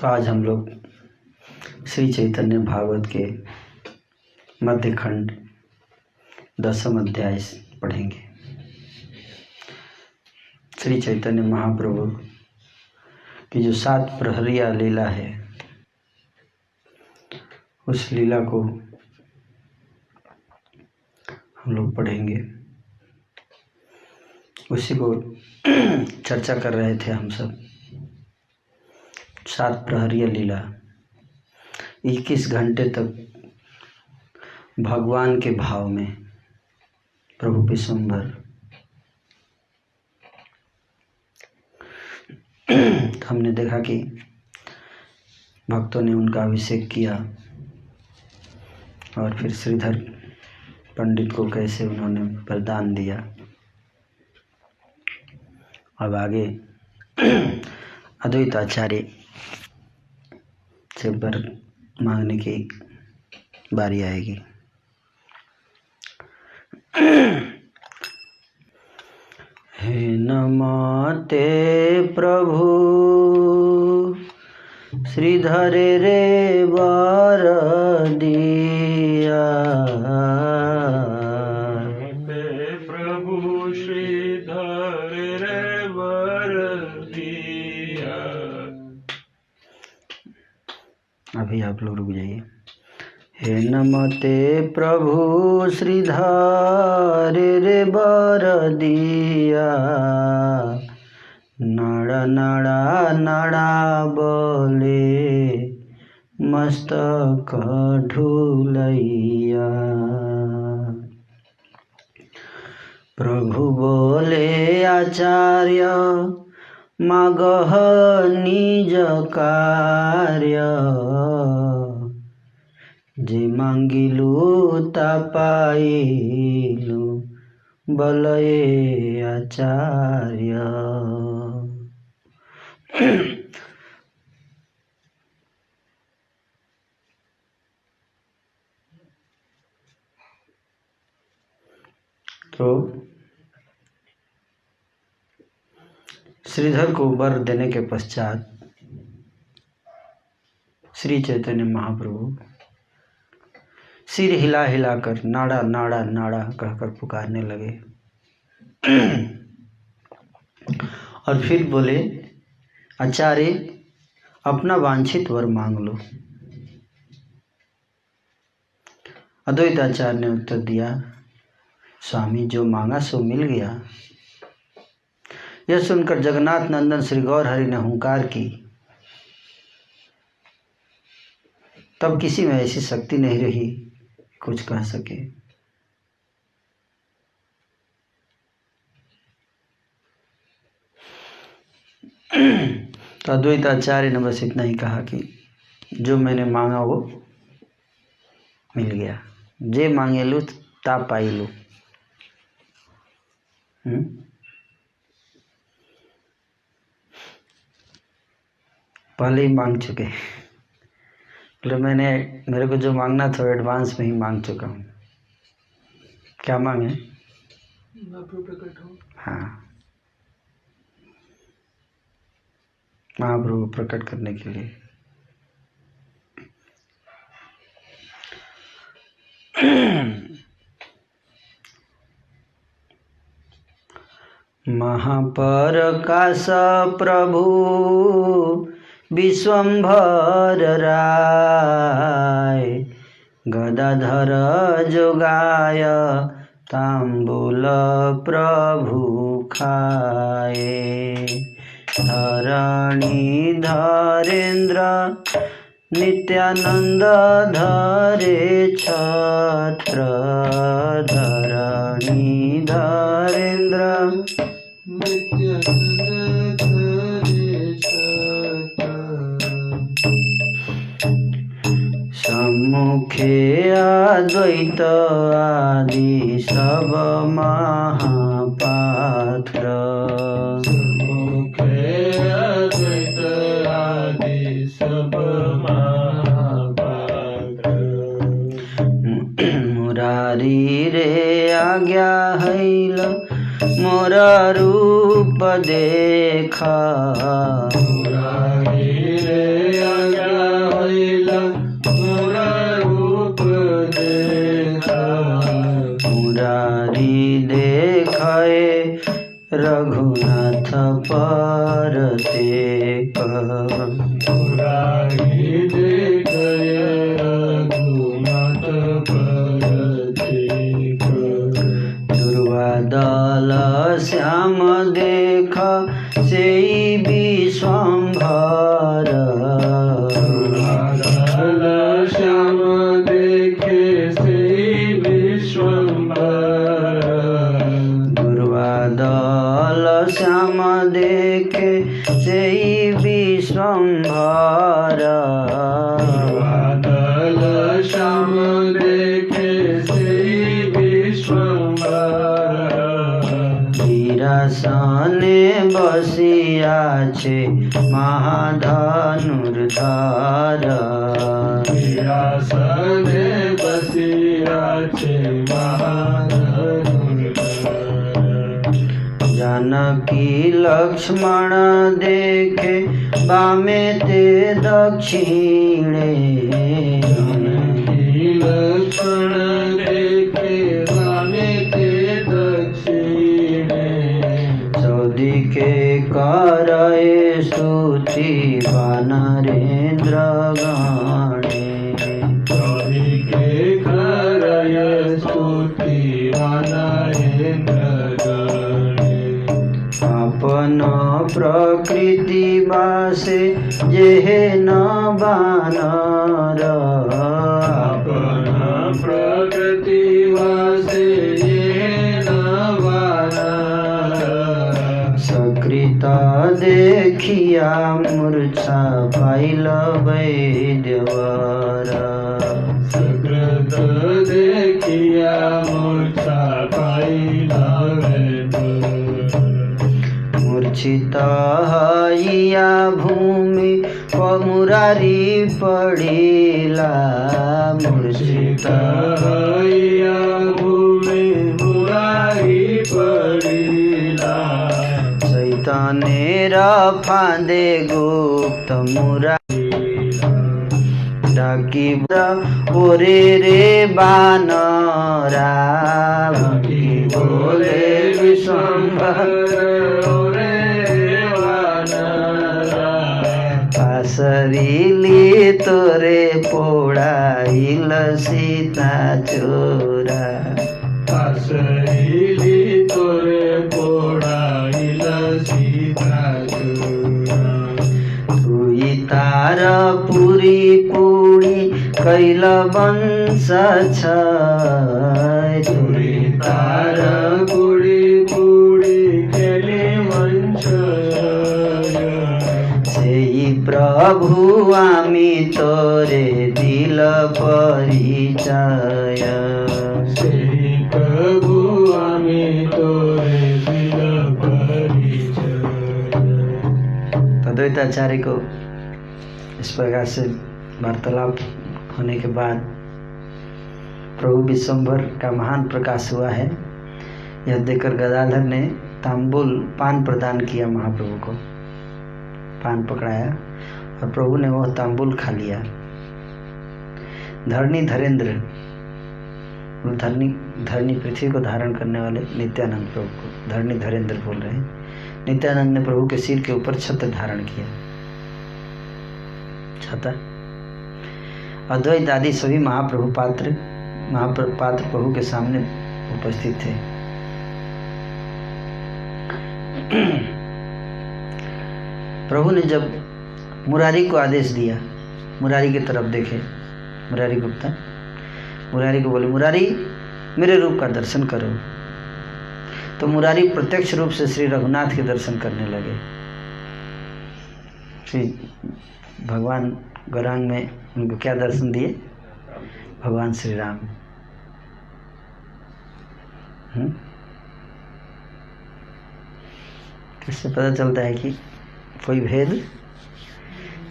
तो आज हम लोग श्री चैतन्य भागवत के मध्य खंड 10वां अध्याय पढ़ेंगे। श्री चैतन्य महाप्रभु की जो 7 प्रहरिया लीला है, उस लीला को हम लोग पढ़ेंगे। उसी को चर्चा कर रहे थे हम सब। 7 प्रहरिया लीला 21 घंटे तक भगवान के भाव में प्रभु विश्वम्भर हमने देखा कि भक्तों ने उनका अभिषेक किया और फिर श्रीधर पंडित को कैसे उन्होंने वरदान दिया। अब आगे अद्वैत आचार्य से वर मांगने की बारी आएगी। हे नमते प्रभु श्रीधरे रे वर दिया। प्रभु श्रीधरे रे वर दिया। अभी आप लोग रुक जाइए। हे नमते प्रभु श्रीधरे रे वर दिया। नाड़ा नाड़ा नाड़ा बोले मस्तक ढूलैया। प्रभु बोले आचार्य मागह निज कार्य। जे मांगिलु ता पाइलु बलये आचार्य। तो श्रीधर को वर देने के पश्चात श्री चैतन्य महाप्रभु सिर हिला हिलाकर नाड़ा नाड़ा नाड़ा कहकर पुकारने लगे और फिर बोले, आचार्य अपना वांछित वर मांग लो। अद्वैत आचार्य ने उत्तर दिया, स्वामी जो मांगा सो मिल गया। यह सुनकर जगन्नाथ नंदन श्री गौर हरि ने हुंकार की। तब किसी में ऐसी शक्ति नहीं रही कुछ कह सके। तो अद्वैत आचार्य ने बस इतना ही कहा कि जो मैंने मांगा वो मिल गया। जे मांगे लू ता पाई लू। पहले ही मांग चुके। मतलब मेरे को जो मांगना था एडवांस में ही मांग चुका हूँ। क्या मांगे? महाप्रभु प्रकट हो। हाँ, महाप्रभु प्रकट करने के लिए। महापरकाश प्रभु विश्वम्भर राय। गदाधर जोगाय तांबूल प्रभु खाए। धरणी धरेन्द्र नित्यानंद धरे छत्र। धरणी धरेन्द्र नित्यानंद धरे छत्र। सम्मुखे अद्वैत आदि सब महापात्र। सम्मुखे अद्वैत आदि सब महापात्र। मुरारी रे आज्ञा हैल मोर रूप देखा। मुरारी रे मुरारी देखय रघुनाथ परथिक। दुर्वादल श्याम देख सेई विश्वम्भर। दुर्वादल श्याम देखे सेई विश्वम्भर। दुर्वादल श्याम देखे सेई विश्वम्भर। दुर्वादल श्याम देखे सेई विश्वम्भर। वीरासने बसिया छे महाधनुर्धर। वीरासने बसिया छे महाधनुर्धर। जानकी लक्ष्मण देखे बामे ते दक्षिणे। जानकी लक्ष्मण देखे बामे ते दक्षिणे। चौदिके करए स्तुति वानरेन्द्र गणे। चौदिके करय स्तुति वानरेन्द्र गणे। अपन प्रकृति वासे जेहे न बानर। अपन प्रकृति वासे येन वानर। सकृत देखिया मूर्छा पाइल वैद्यवर। सकृत देखिया मूर्छा पाइल वैद्यवर। मूर्छित हइया भूमि मुरारी पड़िला। मूर्छित हइया भूमि मुरारी पड़िला। चैतन्य फांदे गुप्त मुरारी। डाकी ओरे रे बानरा। डाकी बोले विश्वम्भर ओरे वानरा। पासरीली तोरे पोड़ाइल सीता चोरा। पासरीली तोरे पोड़ाइल सीता चोरा। तुई तार पुरी पुड़ी कैल वंश छय। तुई तार पुड़ी पुड़ी कैली वंश छय। सेई प्रभु आमी तोरे दिल परिचय। सेई प्रभु आमी तोरे दिल परिचय। अद्वैताचार्य को इस प्रकार से वार्तालाप होने के बाद प्रभु विश्वम्भर का महान प्रकाश हुआ है। यह देखकर गदाधर ने तांबुल पान प्रदान किया महाप्रभु को। पान पकड़ाया और प्रभु ने वह तांबुल खा लिया। धरणी धरेंद्र, धरणी पृथ्वी को धारण करने वाले नित्यानंद प्रभु को धरणी धरेंद्र बोल रहे हैं। नित्यानंद ने प्रभु के सिर के ऊपर छत्र धारण किया। छत्र अद्वैत आदि सभी महाप्रभु पात्र प्रभु के सामने उपस्थित थे। प्रभु ने जब मुरारी को आदेश दिया, मुरारी की तरफ देखे, मुरारी गुप्ता मुरारी को बोले, मुरारी मेरे रूप का दर्शन करो। तो मुरारी प्रत्यक्ष रूप से श्री रघुनाथ के दर्शन करने लगे। श्री भगवान गौरांग में उनको क्या दर्शन दिए? भगवान श्री राम। इससे पता चलता है कि कोई भेद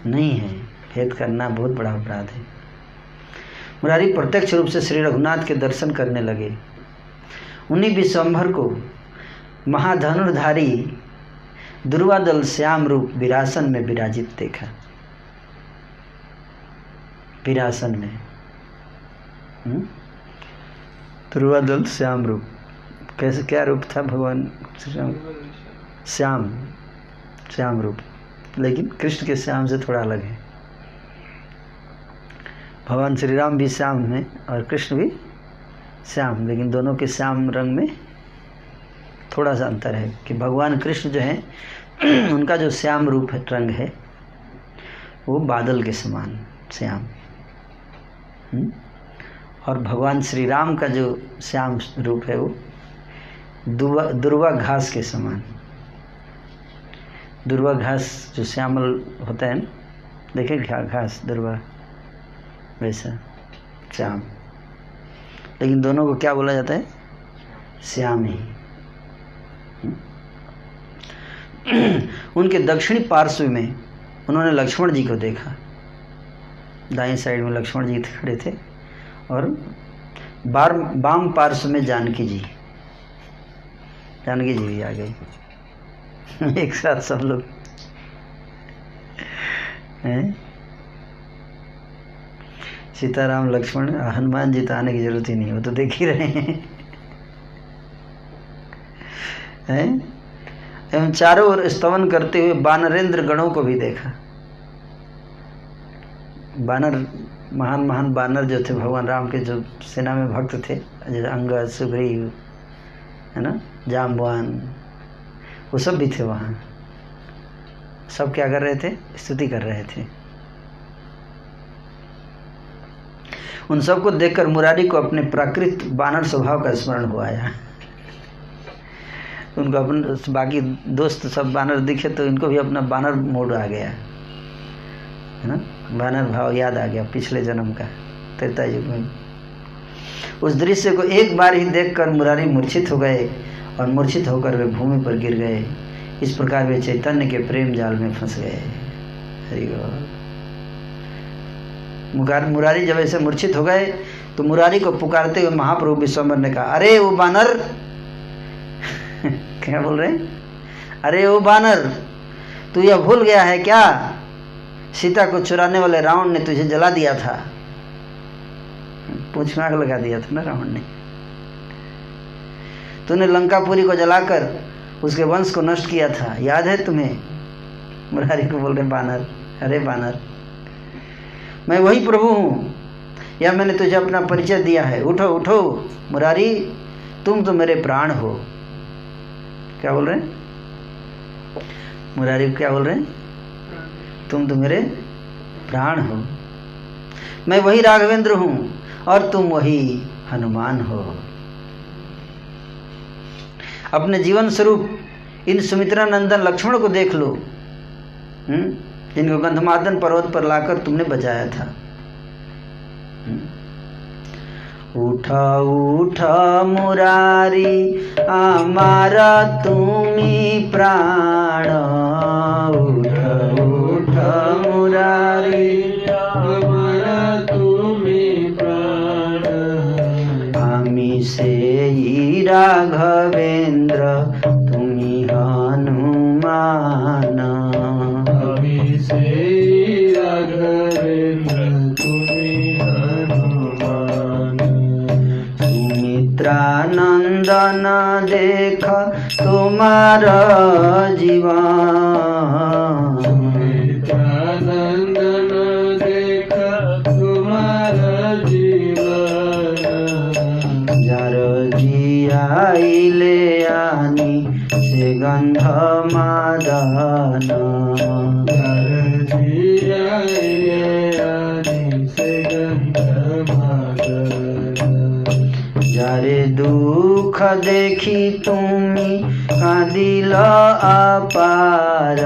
नहीं है, भेद करना बहुत बड़ा अपराध है। मुरारी प्रत्यक्ष रूप से श्री रघुनाथ के दर्शन करने लगे। उन्हीं विश्वम्भर को महाधनुर्धारी दुर्वादल श्याम रूप विरासन में विराजित देखा। विरासन में दुर्वादल श्याम रूप, कैसे क्या रूप था भगवान श्याम? श्याम रूप लेकिन कृष्ण के श्याम से थोड़ा अलग है। भगवान श्री राम भी श्याम में और कृष्ण भी श्याम, लेकिन दोनों के श्याम रंग में थोड़ा सा अंतर है कि भगवान कृष्ण जो है उनका जो श्याम रूप है, रंग है, वो बादल के समान श्याम, और भगवान श्री राम का जो श्याम रूप है वो दुर्वा घास के समान। दुर्वा घास जो श्यामल होता है ना, देखे घास दुर्वा, वैसा श्याम, लेकिन दोनों को क्या बोला जाता है? श्याम ही। उनके दक्षिणी पार्श्व में उन्होंने लक्ष्मण जी को देखा। दाएं साइड में लक्ष्मण जी खड़े थे और बाम पार्श्व में जानकी जी भी आ गई एक साथ सब लोग हैं। सीताराम लक्ष्मण, हनुमान जी तो आने की जरूरत ही नहीं, वो तो देख ही रहे हैं। एवं चारों ओर स्तवन करते हुए वानरेंद्र गणों को भी देखा। वानर, महान महान वानर जो थे भगवान राम के, जो सेना में भक्त थे, जैसे अंगद, सुग्रीव, है ना, जाम्बवान, वो सब भी थे वहाँ। सब क्या कर रहे थे? स्तुति कर रहे थे। उन सबको देखकर मुरारी को अपने प्राकृत वानर स्वभाव का स्मरण हुआ आया। उनको अपन, बाकी दोस्त सब वानर दिखे तो इनको भी अपना वानर मोड आ गया, है ना, वानर भाव याद आ गया पिछले जन्म का, त्रेता युग में। उस दृश्य को एक बार ही देखकर मुरारी मूर्छित हो गए और मूर्छित होकर वे भूमि पर गिर गए। इस प्रकार वे चैतन्य के प्रेम जाल में फंस गए। हरि बोल। मुरारी जब ऐसे मूर्छित हो गए तो मुरारी को पुकारते हुए महाप्रभु विश्वम्बर ने कहा, अरे वो बानर क्या बोल रहे? अरे वो बानर, तू यह भूल गया है क्या? सीता को चुराने वाले रावण ने तुझे जला दिया था। पूंछ में आग लगा दिया था ना रावण ने। तूने लंकापुरी को जलाकर उसके वंश को नष्ट किया था, याद है तुम्हें? मुरारी को बोल रहे बानर, अरे बानर, मैं वही प्रभु हूँ, या मैंने तुझे अपना परिचय दिया है। उठो उठो मुरारी, तुम तो मेरे प्राण हो। क्या बोल रहे हैं मुरारी? क्या बोल रहे हैं? तुम तो मेरे प्राण हो। मैं वही राघवेंद्र हूँ और तुम वही हनुमान हो। अपने जीवन स्वरूप इन सुमित्रा नंदन लक्ष्मण को देख लो, जिनको गंधमादन पर्वत पर लाकर तुमने बचाया था। उठा उठा मुरारी हमारा तुम्ही प्राण। उठा उठा मुरारी हमारा तुम्ही प्राण। आमी से ही राघवेंद्र तुम्ही हनुमान। आमी से राघवेंद्र तुम्ही हनुमान। सुमित्रा नंदन देख तुम्हारा जीवन। सुमित्रा नंदन देख तुम्हारा जीवन। जार जियाइले आनी से गंध मादन। जार जियाइले आनी से गंध मादन। जारे दुख देखी तुम्ही कांदिल अपार।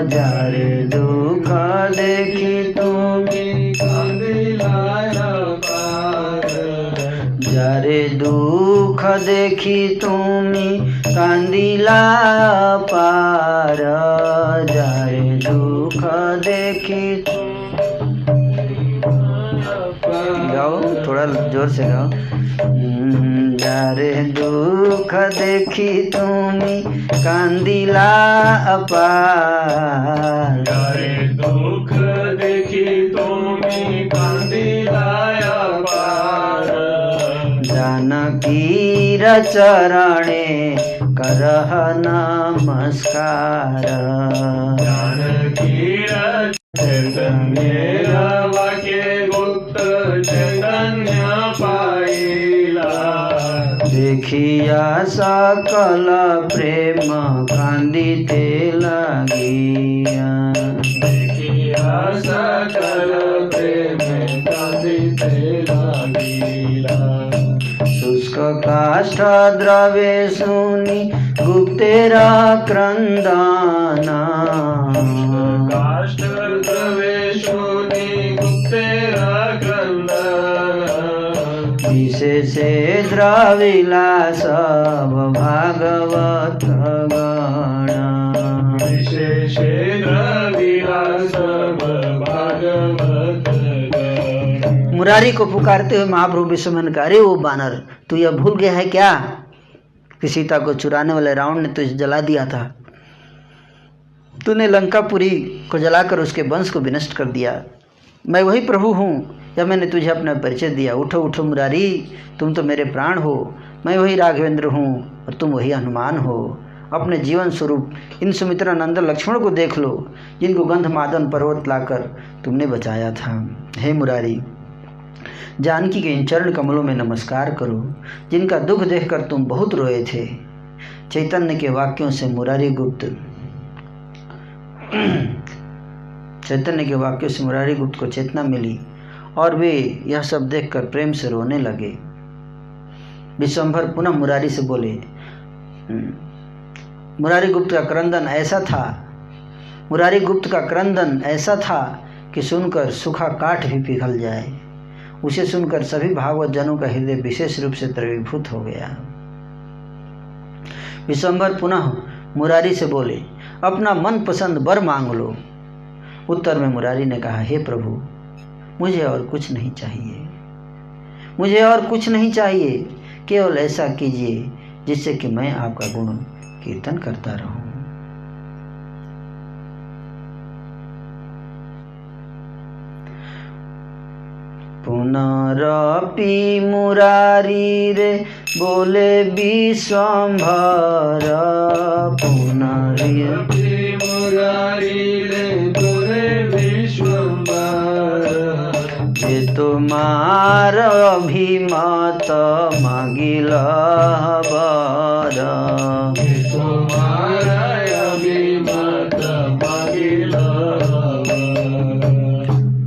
जारे दुख देखी तुम्ही कांदिल अपार। जारे दुख देखी तुम्ही कांदिल अपार। जारे दुख देखी। गाओ, थोड़ा जोर से गाओ। जारे दुख देखी तुम्ही कांदिला अपार। जारे दुख देखी तुम्ही कांदिला अपार। जानकी चरणे करह नमस्कार। जानकी चैतन्य वाक्य गुप्त चैतन्य पाइला। देखिया सकल प्रेम कांदिते लागिया। देखिया सकल प्रेम कांदिते लागिला। शुष्क काष्ठ द्रव्य सुनि गुप्तेरा क्रंदना। काष्ठ द्रव्य सुनि गुप्तेरा क्रंदना। विशेषे द्रविला सब भागवत गण। विशेषे द्रविला सब भागवत गण। मुरारी को पुकारते हुए महाप्रभु विश्वमन का, अरे वो बानर, तू यह भूल गया है क्या कि सीता को चुराने वाले रावण ने तुझे जला दिया था। तूने लंकापुरी को जलाकर उसके वंश को विनष्ट कर दिया। मैं वही प्रभु हूँ, या मैंने तुझे अपना परिचय दिया। उठो उठो मुरारी, तुम तो मेरे प्राण हो। मैं वही राघवेंद्र हूँ और तुम वही हनुमान हो। अपने जीवन स्वरूप इन सुमित्रा नंदन लक्ष्मण को देख लो, जिनको गंधमादन पर्वत लाकर तुमने बचाया था। हे मुरारी, जानकी के इन चरण कमलों में नमस्कार करो, जिनका दुख देखकर तुम बहुत रोए थे। चैतन्य के वाक्यों से मुरारी गुप्त को चेतना मिली और वे यह सब देखकर प्रेम से रोने लगे। विश्वंभर पुनः मुरारी से बोले, मुरारी गुप्त का क्रंदन ऐसा था कि सुनकर सूखा काठ भी पिघल जाए। उसे सुनकर सभी भागवत जनों का हृदय विशेष रूप से द्रवीभूत हो गया। विश्वंभर पुनः मुरारी से बोले, अपना मन पसंद वर मांग लो। उत्तर में मुरारी ने कहा, हे प्रभु, मुझे और कुछ नहीं चाहिए, केवल ऐसा कीजिए जिससे कि मैं आपका गुण कीर्तन करता रहूं। पुनरपि मुरारी रे बोले विश्वंभर। पुनरपि मुरारी रे बोले विश्वंभर। जे तुम्हार अभिमत मागिल वर। तुम्हारा अभिमत मागिल वर।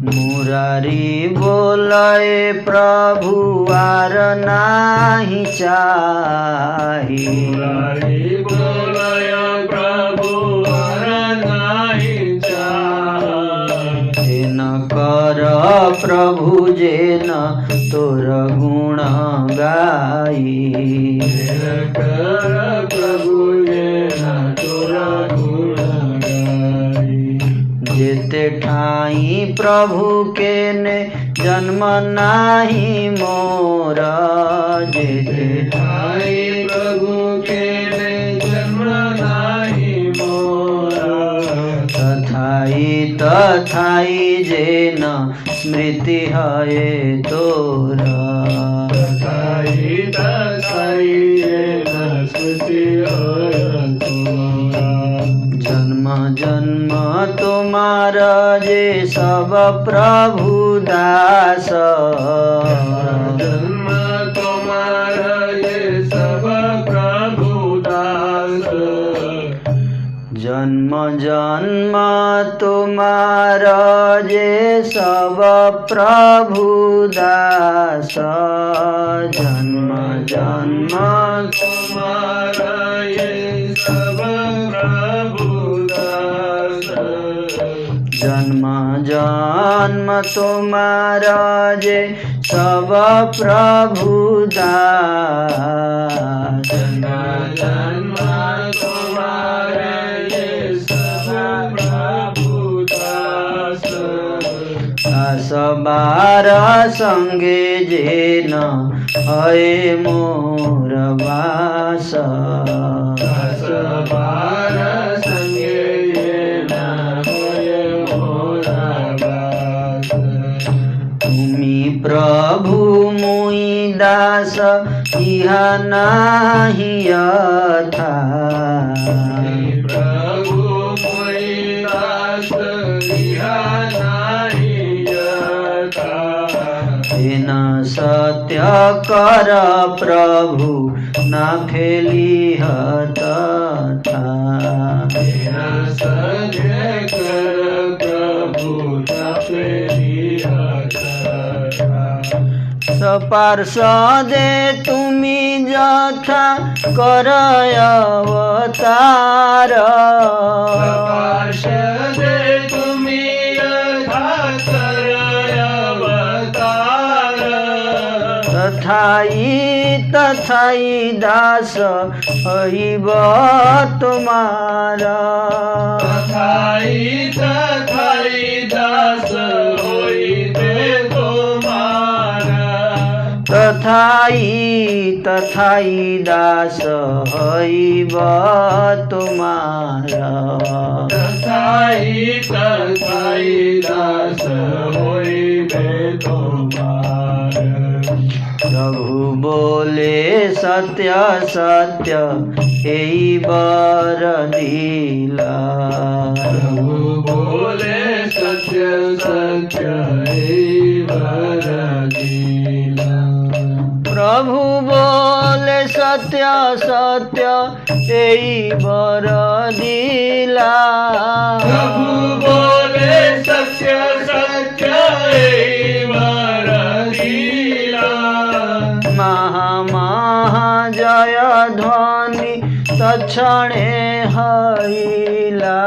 मुरारी बोले प्रभु आर नाही चाही। मुरारी बोले प्रभु आर नाही चाही। न कर प्रभु जेन तोर गुण गाई। कर प्रभु जेन तोर गुण गाई। जेते ठाई प्रभु के ने जन्म नाही मोर। जेते ठाई प्रभु के ने जन्म नाही मोर। तथाई जेन स्मृति है तोरा। तथाई जेन स्मृति है तोरा। जन्म जन्म तुम्हारा जे सब प्रभु दास। जन्म तुम्हारा ये सब प्रभु दास। जन्म जन्म तुम्हारा जे सब प्रभु दास। जन्म जन्म तुम्हारा ये सब प्रभु दास। जन्म जन्म तुम्हारा जे सब प्रभु दास। जन्म जन्म तुम्हारा ये सब प्रभु दास। दास बार संगे जेन है मोर वास। दास बार संगे जेन है मोर वास। तुमी प्रभु मुई दास इह नाही यथा प्रभु मोहि दास इह नाही यथा तेन सत्य कर प्रभु न फेलिह तथा सत्य कर प्रभु न फेलिह तथा सपार्षदे तुमी यथा करय अवतार पार्षदे तुमी यथा करय अवतार तथाई दास हईब तुम्हारा तथाई दास होइबे तुम्हारा तथाई दास हईब तुम्हारा तथाई दास होइबे तुम्हारा प्रभु बोले सत्य सत्य यही बर दिला प्रभु बोले सत्य सत्य हे वर दिला प्रभु बोले सत्य सत्य यही बर दिला प्रभु बोले सत्य सत्य हे वर दिला महा जय ध्वनि तक्षणे हईला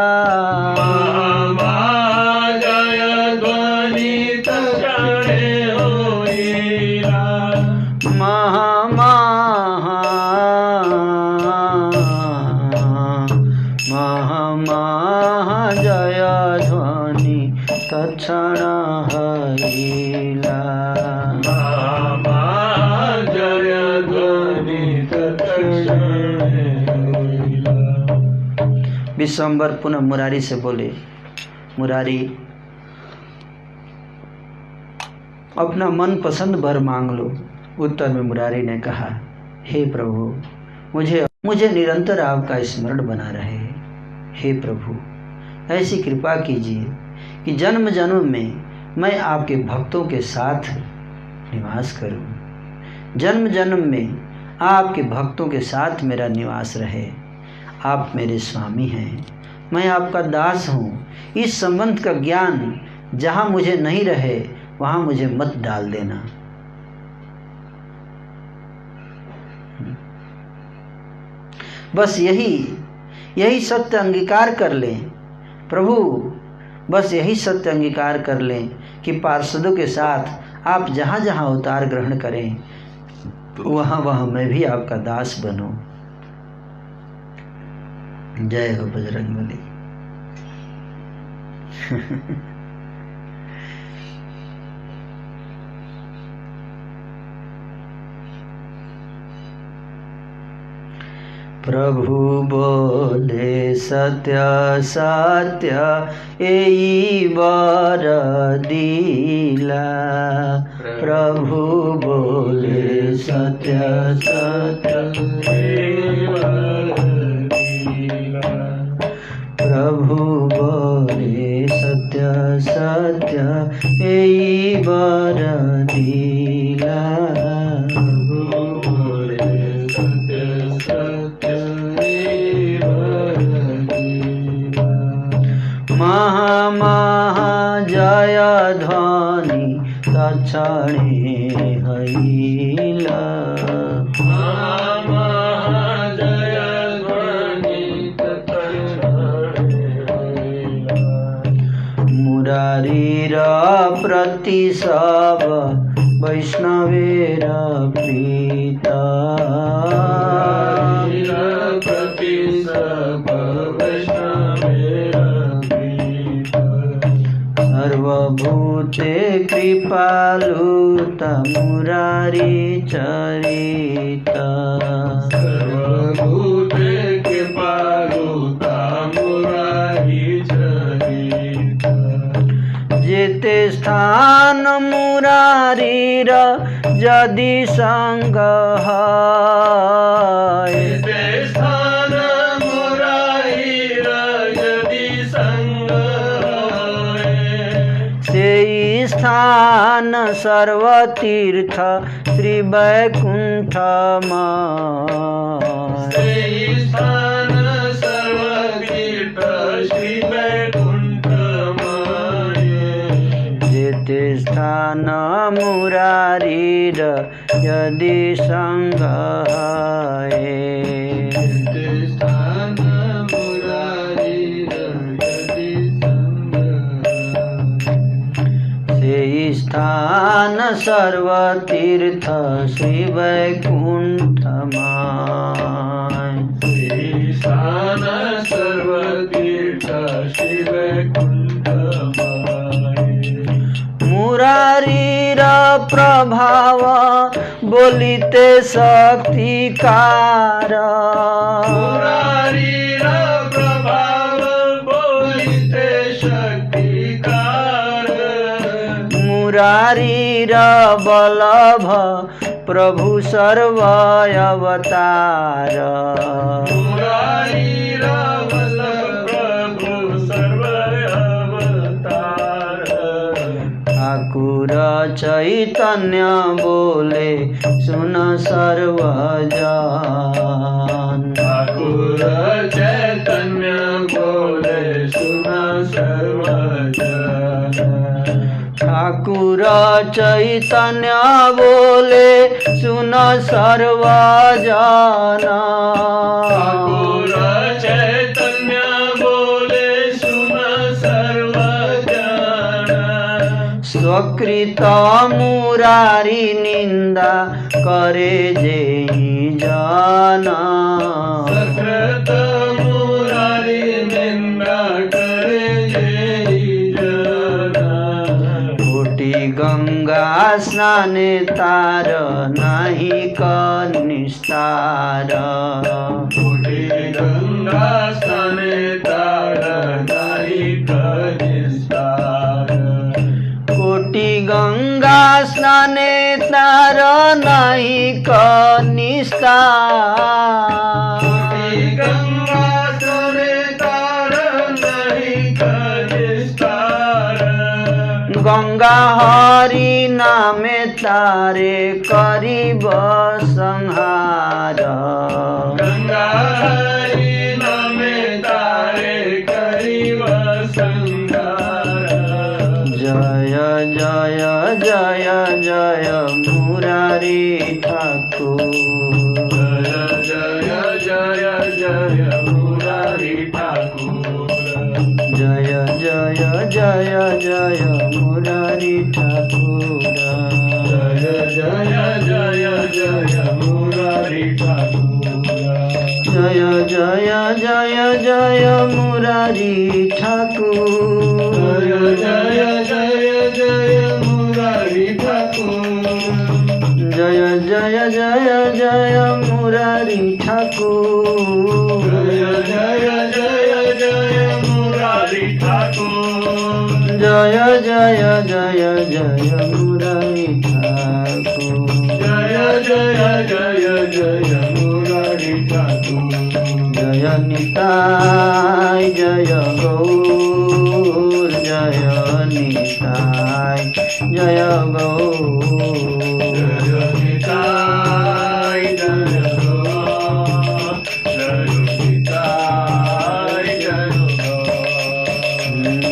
जय ध्वनि तक्षणे होइला महा जय ध्वनि तक्षण हईला जय ध्वनि तक्षणे होइला विश्वम्बर पुनः मुरारी से बोले, मुरारी अपना मन पसंद भर मांग लो। उत्तर में मुरारी ने कहा, हे प्रभु मुझे निरंतर आपका स्मरण बना रहे। हे प्रभु ऐसी कृपा कीजिए कि जन्म जन्म में मैं आपके भक्तों के साथ निवास करूं। जन्म जन्म में आपके भक्तों के साथ मेरा निवास रहे। आप मेरे स्वामी हैं, मैं आपका दास हूँ। इस संबंध का ज्ञान जहाँ मुझे नहीं रहे वहाँ मुझे मत डाल देना। बस यही सत्य अंगीकार कर लें प्रभु, बस यही सत्य अंगीकार कर लें कि पार्षदों के साथ आप जहाँ जहाँ अवतार ग्रहण करें वहाँ वहाँ मैं भी आपका दास बनूं। जय हो बजरंगबली। प्रभु बोले सत्य सत्य यही वर दिला। प्रभु बोले सत्य सत्य यही वर दिला। प्रभु बोले सत्य सत्य यही वर दिला। महा जय ध्वनि तक्षणे हईला। जय ध्वनि तक्षणे हईला। मुरारीर प्रति सब वैष्णवेर प्रीता। प्रति सब वैष्णवेर सर्वभूते कृपालुता मुरारी चरिता। सर्वभूते कृपालुता मुरारी चरिता। जेते स्थान मुरारीर यदि संग है ते स्थान मुरारीर यदि संग से स्थान सर्वतीर्थ श्री वैकुंठ से स्थान सर्वतीर्थ श्री वैकुंठ जेते स्थान मुरारीर यदि संग है स्थान मुरारीर यदि संग से स्थान सर्वतीर्थ श्री वैकुंठ स्थान सर्वतीर्थ श्री वैकुंठ मुरारीर प्रभाव बोलिते शक्तिकार मुरारीर प्रभाव बोलिते शक्तिकार मुरारीर बल्लभ प्रभु सर्व अवतार मुरारीर वल्लभ प्रभु सर्व अवतार ठाकुर चैतन्य बोले सुन सर्वजन ठाकुर चैतन्य बोले सुन सर्वजन ठाकुर चैतन्य बोले सुन सर्वजन ठाकुर चैतन्य बोले सुन सर्वजन स्वकृत मुरारी निंदा करे जेहि जन सकृत मुरारी निंदा करे जेहि जन कोटि गंगा स्नाने तार नाही निस्तार कोटि गंगा स्नाने तार नाही निस्तार कोटि गंगा स्नाने तार नाही निस्तार कोटि गंगा स्नाने तार नाही निस्तार गंगा हरि नामे तारे करिब संहार गंगा हरि नामे तारे करिब संहार जय जय जय जय मुरारी ठाकुर जय जय जय मुरारी ठाकुर जय जय जय जय मुरारी ठाकुर जय जय जय जय मुरारी ठाकुर जय जय जय जय मुरारी ठाकुर जय जय जय मुरारी ठाकुर जय जय जय जय मुरारी ठाकुर जय जय जय जय मुरारी ठाकुर जय जय जय जय मुरारी ठाकुर जय जय जय जय मुरारी ठाकुर जय निताय जय गौर जय निताय जय गौर जय निताय जय गौर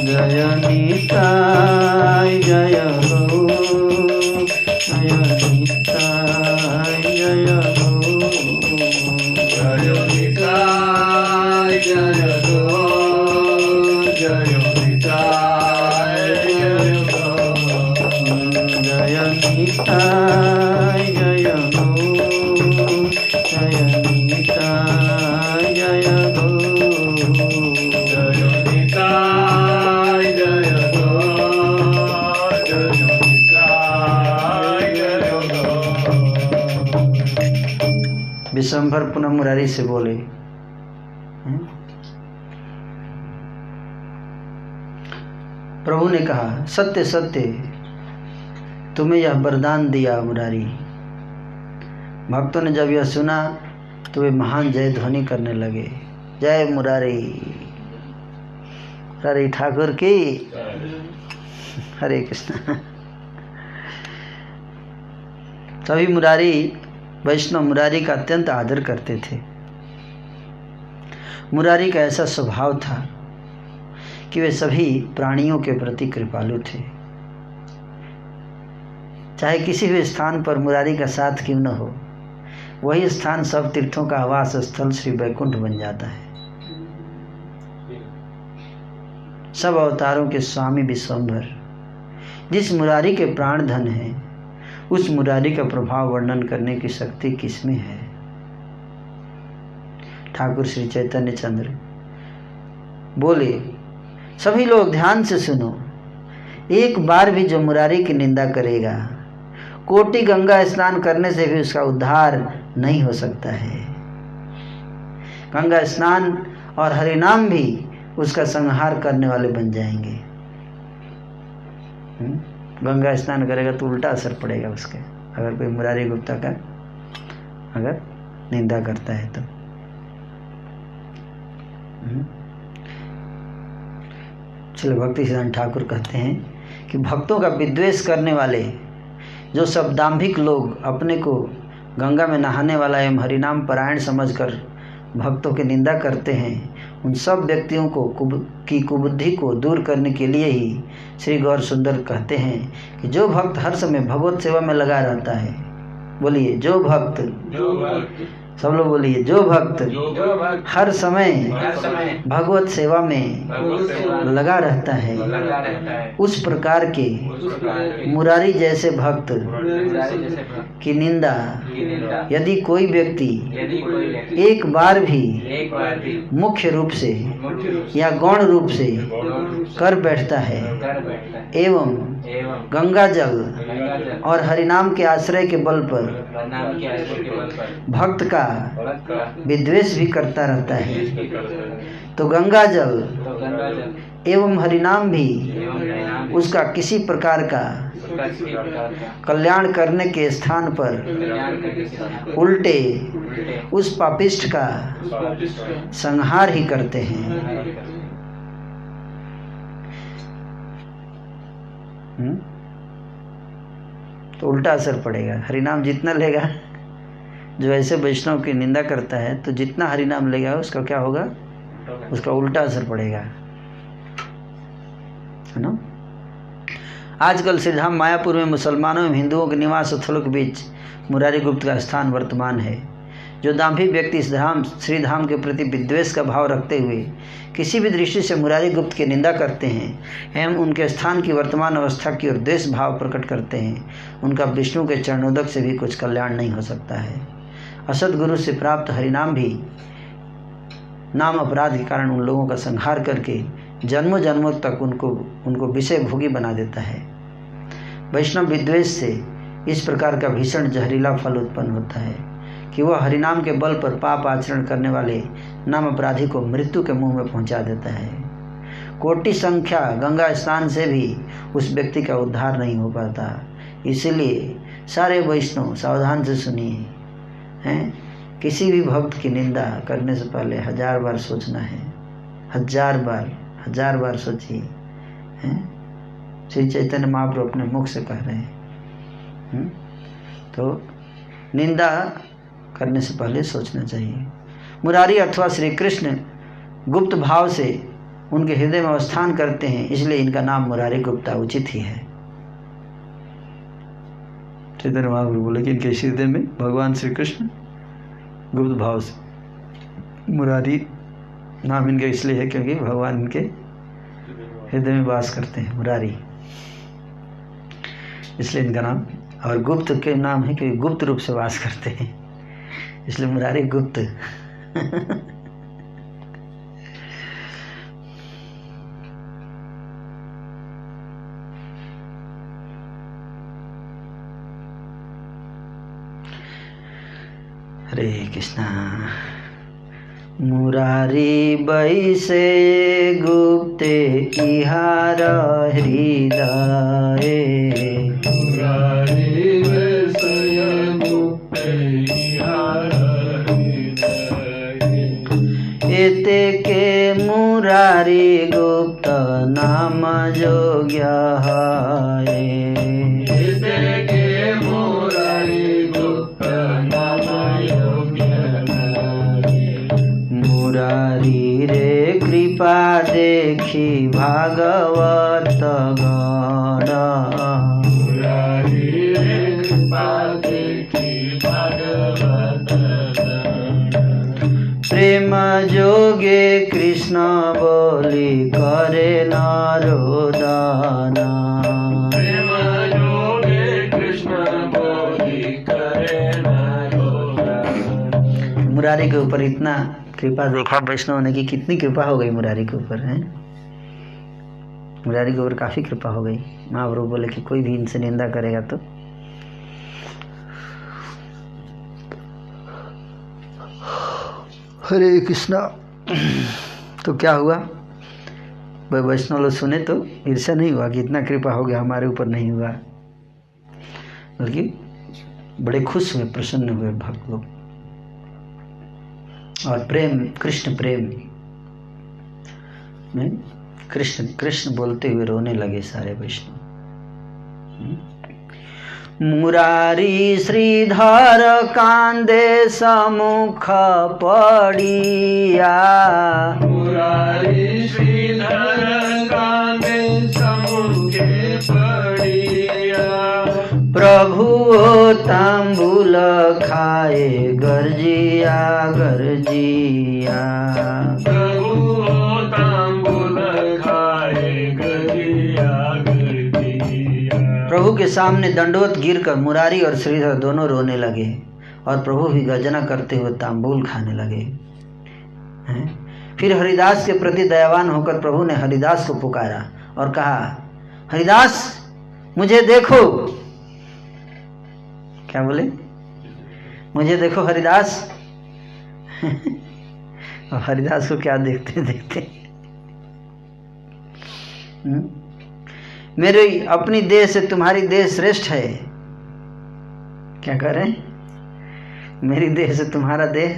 जय निताय जय गौर जय निताय जय गौर जय निताय जय गौर जय निताय जय गौर जय निताय जय गौर जय निताय जय गौर जय निताय जय गौर जय निताय जय गौर जय निताय जय गौर विशंभर पुनः मुरारी से बोले, प्रभु ने कहा सत्य सत्य तुम्हें यह वरदान दिया मुरारी। भक्तों ने जब यह सुना तो वे महान जय ध्वनि करने लगे, जय मुरारी, मुरारी ठाकुर की, हरे कृष्ण। सभी मुरारी वैष्णव मुरारी का अत्यंत आदर करते थे। मुरारी का ऐसा स्वभाव था कि वे सभी प्राणियों के प्रति कृपालु थे। चाहे किसी भी स्थान पर मुरारी का साथ क्यों न हो, वही स्थान सब तीर्थों का आवास स्थल श्री वैकुंठ बन जाता है। सब अवतारों के स्वामी विश्वंभर जिस मुरारी के प्राण धन है, उस मुरारी का प्रभाव वर्णन करने की शक्ति किसमें है। ठाकुर श्री चैतन्य चंद्र बोले, सभी लोग ध्यान से सुनो, एक बार भी जो मुरारी की निंदा करेगा, कोटि गंगा स्नान करने से भी उसका उद्धार नहीं हो सकता है। गंगा स्नान और हरिनाम भी उसका संहार करने वाले बन जाएंगे। गंगा स्नान करेगा तो उल्टा असर पड़ेगा उसके, अगर कोई मुरारी गुप्ता का अगर निंदा करता है तो। चलो, भक्ति सिद्धांत ठाकुर कहते हैं कि भक्तों का विद्वेष करने वाले जो सब दाम्भिक लोग अपने को गंगा में नहाने वाला एवं हरिनाम परायण समझकर भक्तों की निंदा करते हैं, उन सब व्यक्तियों को की कुबुद्धि को दूर करने के लिए ही श्री गौर सुंदर कहते हैं कि जो भक्त हर समय भगवत सेवा में लगा रहता है, बोलिए जो भक्त, सब लोग बोलिए जो भक्त हर समय भगवत सेवा में लगा रहता है, उस प्रकार के मुरारी जैसे भक्त की निंदा यदि कोई व्यक्ति एक बार भी मुख्य रूप से या गौण रूप से कर बैठता है एवं गंगा जल और हरिनाम के आश्रय के बल पर भक्त का विद्वेष भी करता रहता है, तो गंगा जल एवं हरिनाम भी उसका किसी प्रकार का कल्याण करने के स्थान पर उल्टे उस पापिष्ठ का संहार ही करते हैं। तो उल्टा असर पड़ेगा। हरिनाम जितना लेगा, जो ऐसे वैष्णव की निंदा करता है, तो जितना हरिनाम लेगा उसका क्या होगा, उसका उल्टा असर पड़ेगा, है ना। आजकल श्रीधाम मायापुर में मुसलमानों एवं हिंदुओं के निवास स्थलों के बीच मुरारी गुप्त का स्थान वर्तमान है। जो दाम्भिक व्यक्ति इस धाम श्रीधाम के प्रति विद्वेष का भाव रखते हुए किसी भी दृष्टि से मुरारी गुप्त की निंदा करते हैं एवं उनके स्थान की वर्तमान अवस्था की ओर द्वेष भाव प्रकट करते हैं, उनका विष्णु के चरणोदक से भी कुछ कल्याण नहीं हो सकता है। असद गुरु से प्राप्त हरिनाम भी नाम अपराध के कारण उन लोगों का संहार करके जन्मों जन्मों तक उनको विषय भोगी बना देता है। वैष्णव विद्वेष से इस प्रकार का भीषण जहरीला फल उत्पन्न होता है कि वह हरिनाम के बल पर पाप आचरण करने वाले नाम अपराधी को मृत्यु के मुंह में पहुंचा देता है। कोटि संख्या गंगा स्नान से भी उस व्यक्ति का उद्धार नहीं हो पाता। इसलिए सारे वैष्णव सावधान से सुनिए, हैं, किसी भी भक्त की निंदा करने से पहले 1000 बार सोचना है। 1000 बार सोचिए, हैं। श्री चैतन्य महाप्रभु अपने मुख से कह रहे हैं। तो निंदा करने से पहले सोचना चाहिए। मुरारी अथवा श्री कृष्ण गुप्त भाव से उनके हृदय में अवस्थान करते हैं, इसलिए इनका नाम मुरारी गुप्ता उचित ही है। चैतन्य महाप्रभु बोले कि इनके हृदय में भगवान श्री कृष्ण गुप्त भाव से, मुरारी नाम इनका इसलिए है क्योंकि भगवान इनके हृदय में वास करते हैं, मुरारी, इसलिए इनका नाम। और गुप्त के नाम है क्योंकि गुप्त रूप से वास करते हैं, इसलिए मुरारी गुप्त। हरे कृष्णा। मुरारी बैसे गुप्ते इहार हृदय, देखे मुरारी गुप्त नाम योग्य नारी। मुरारी रे कृपा देखी भागवत गण। मुरारी रे कृपा देखी भागवत गण। प्रेम जोगे कृष्ण बोली करे नारोदना। प्रेम जोगे कृष्ण बोली करे नारोदना। मुरारी के ऊपर इतना कृपा देखा वैष्णव ने कि कितनी कृपा हो गई मुरारी के ऊपर है। मुरारी के ऊपर काफी कृपा हो गई। महाप्रभु बोले कि कोई भी इनसे निंदा करेगा तो हरे कृष्णा। तो क्या हुआ, भाई वैष्णव लोग सुने तो ईर्ष्या नहीं हुआ कि इतना कृपा हो गया, हमारे ऊपर नहीं हुआ, बल्कि बड़े खुश हुए, प्रसन्न हुए भक्त लोग। और प्रेम, कृष्ण प्रेम में कृष्ण कृष्ण बोलते हुए रोने लगे सारे वैष्णव। मुरारी श्रीधर कांदे समुख पड़िया। मुरारी श्रीधर कांदे समुखे पड़िया। प्रभु तांबूल खाए गर्जिया गर्जिया। प्रभु तांबूल खाए गर्जिया गर्जिया। प्रभु के सामने दंडवत गिरकर मुरारी और श्रीधर दोनों रोने लगे और प्रभु भी गर्जना करते हुए तांबूल खाने लगे। फिर हरिदास के प्रति दयावान होकर प्रभु ने हरिदास को पुकारा और कहा, हरिदास मुझे देखो। क्या बोले, मुझे देखो हरिदास। और हरिदास को क्या देखते देखते मेरी अपनी देह से तुम्हारी देह श्रेष्ठ है। क्या कह रहे हैं, मेरी देह से तुम्हारा देह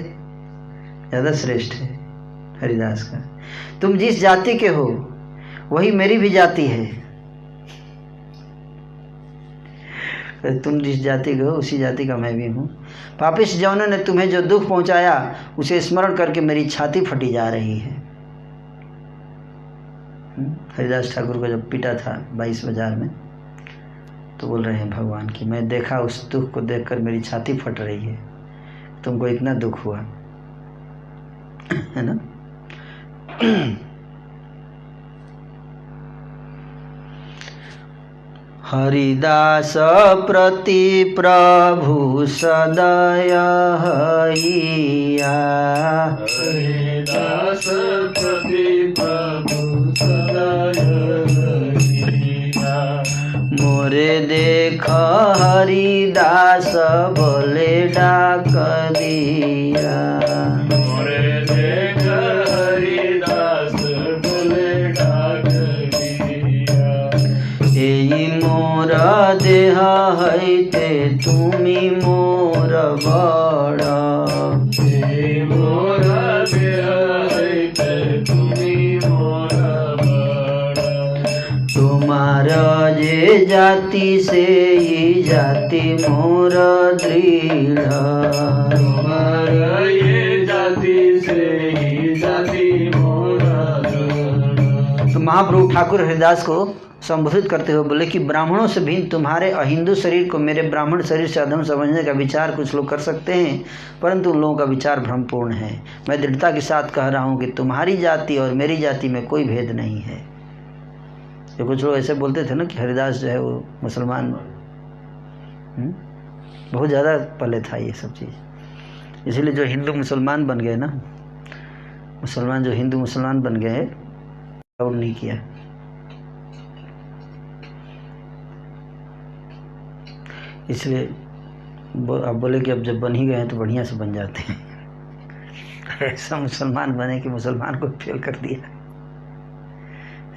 ज्यादा श्रेष्ठ है हरिदास का। तुम जिस जाति के हो वही मेरी भी जाति है। तुम जिस जाति के हो उसी जाति का मैं भी हूँ। पापिष्ठ जौनों ने तुम्हें जो दुख पहुंचाया उसे स्मरण करके मेरी छाती फटी जा रही है। हरिदास ठाकुर को जब पीटा था 22 बाजार में तो बोल रहे हैं भगवान कि मैं देखा, उस दुख को देखकर मेरी छाती फट रही है, तुमको इतना दुख हुआ है ना। हरिदास प्रति प्रभु सदय हैया। हरिदास प्रति प्रभु सदय हैया। मोरे देख हरिदास बोले डाक दिया। मोरे देख हरिदास बोले डाक दिया। एई मोर देह हैते तुमी मोर बड़ा। मोर देह हैते तुमी मोर बड़ा। तुम्हार जे जाति से ही जाति मोर दृढ़। तुम्हार ये जाति से ही जाति मोर दृढ़। तो महाप्रभु ठाकुर हरिदास को संबोधित करते हुए बोले कि ब्राह्मणों से भिन्न तुम्हारे अहिंदू शरीर को मेरे ब्राह्मण शरीर से अधम समझने का विचार कुछ लोग कर सकते हैं, परंतु उन लोगों का विचार भ्रमपूर्ण है। मैं दृढ़ता के साथ कह रहा हूँ कि तुम्हारी जाति और मेरी जाति में कोई भेद नहीं है। जो कुछ लोग ऐसे बोलते थे ना कि हरिदास जो है वो मुसलमान, बहुत ज़्यादा पहले था ये सब चीज़। इसीलिए जो हिंदू मुसलमान बन गए ना, मुसलमान जो हिंदू मुसलमान बन गए, डाउट नहीं किया। इसलिए अब बोले कि अब जब बन ही गए हैं तो बढ़िया से बन जाते हैं। ऐसा मुसलमान बने कि मुसलमान को फेल कर दिया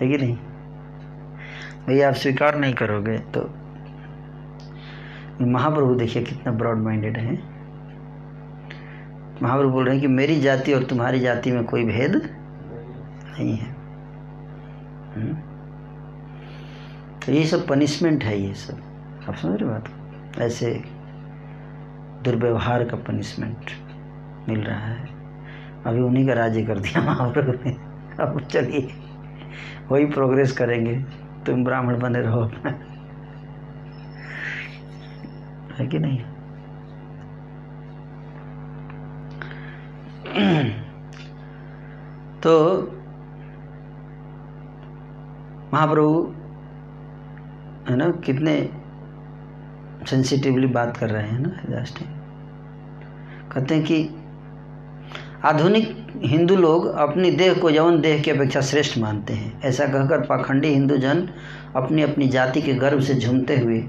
है कि नहीं। भैया आप स्वीकार नहीं करोगे तो। महाप्रभु देखिए कितना ब्रॉड माइंडेड है। महाप्रभु बोल रहे हैं कि मेरी जाति और तुम्हारी जाति में कोई भेद नहीं है। तो ये सब पनिशमेंट है, ये सब आप समझ रहे बात, ऐसे दुर्व्यवहार का पनिशमेंट मिल रहा है। अभी उन्हीं का राज्य कर दिया महाप्रभु ने। अब चलिए वही प्रोग्रेस करेंगे, तुम ब्राह्मण बने रहो अपना, है कि नहीं। तो महाप्रभु है ना कितने सेंसिटिवली बात कर रहे हैं ना हरिदास जी। कहते हैं कि आधुनिक हिंदू लोग अपनी देह को यौन देह की अपेक्षा श्रेष्ठ मानते हैं। ऐसा कहकर पाखंडी हिंदू जन अपनी अपनी जाति के गर्व से झूमते हुए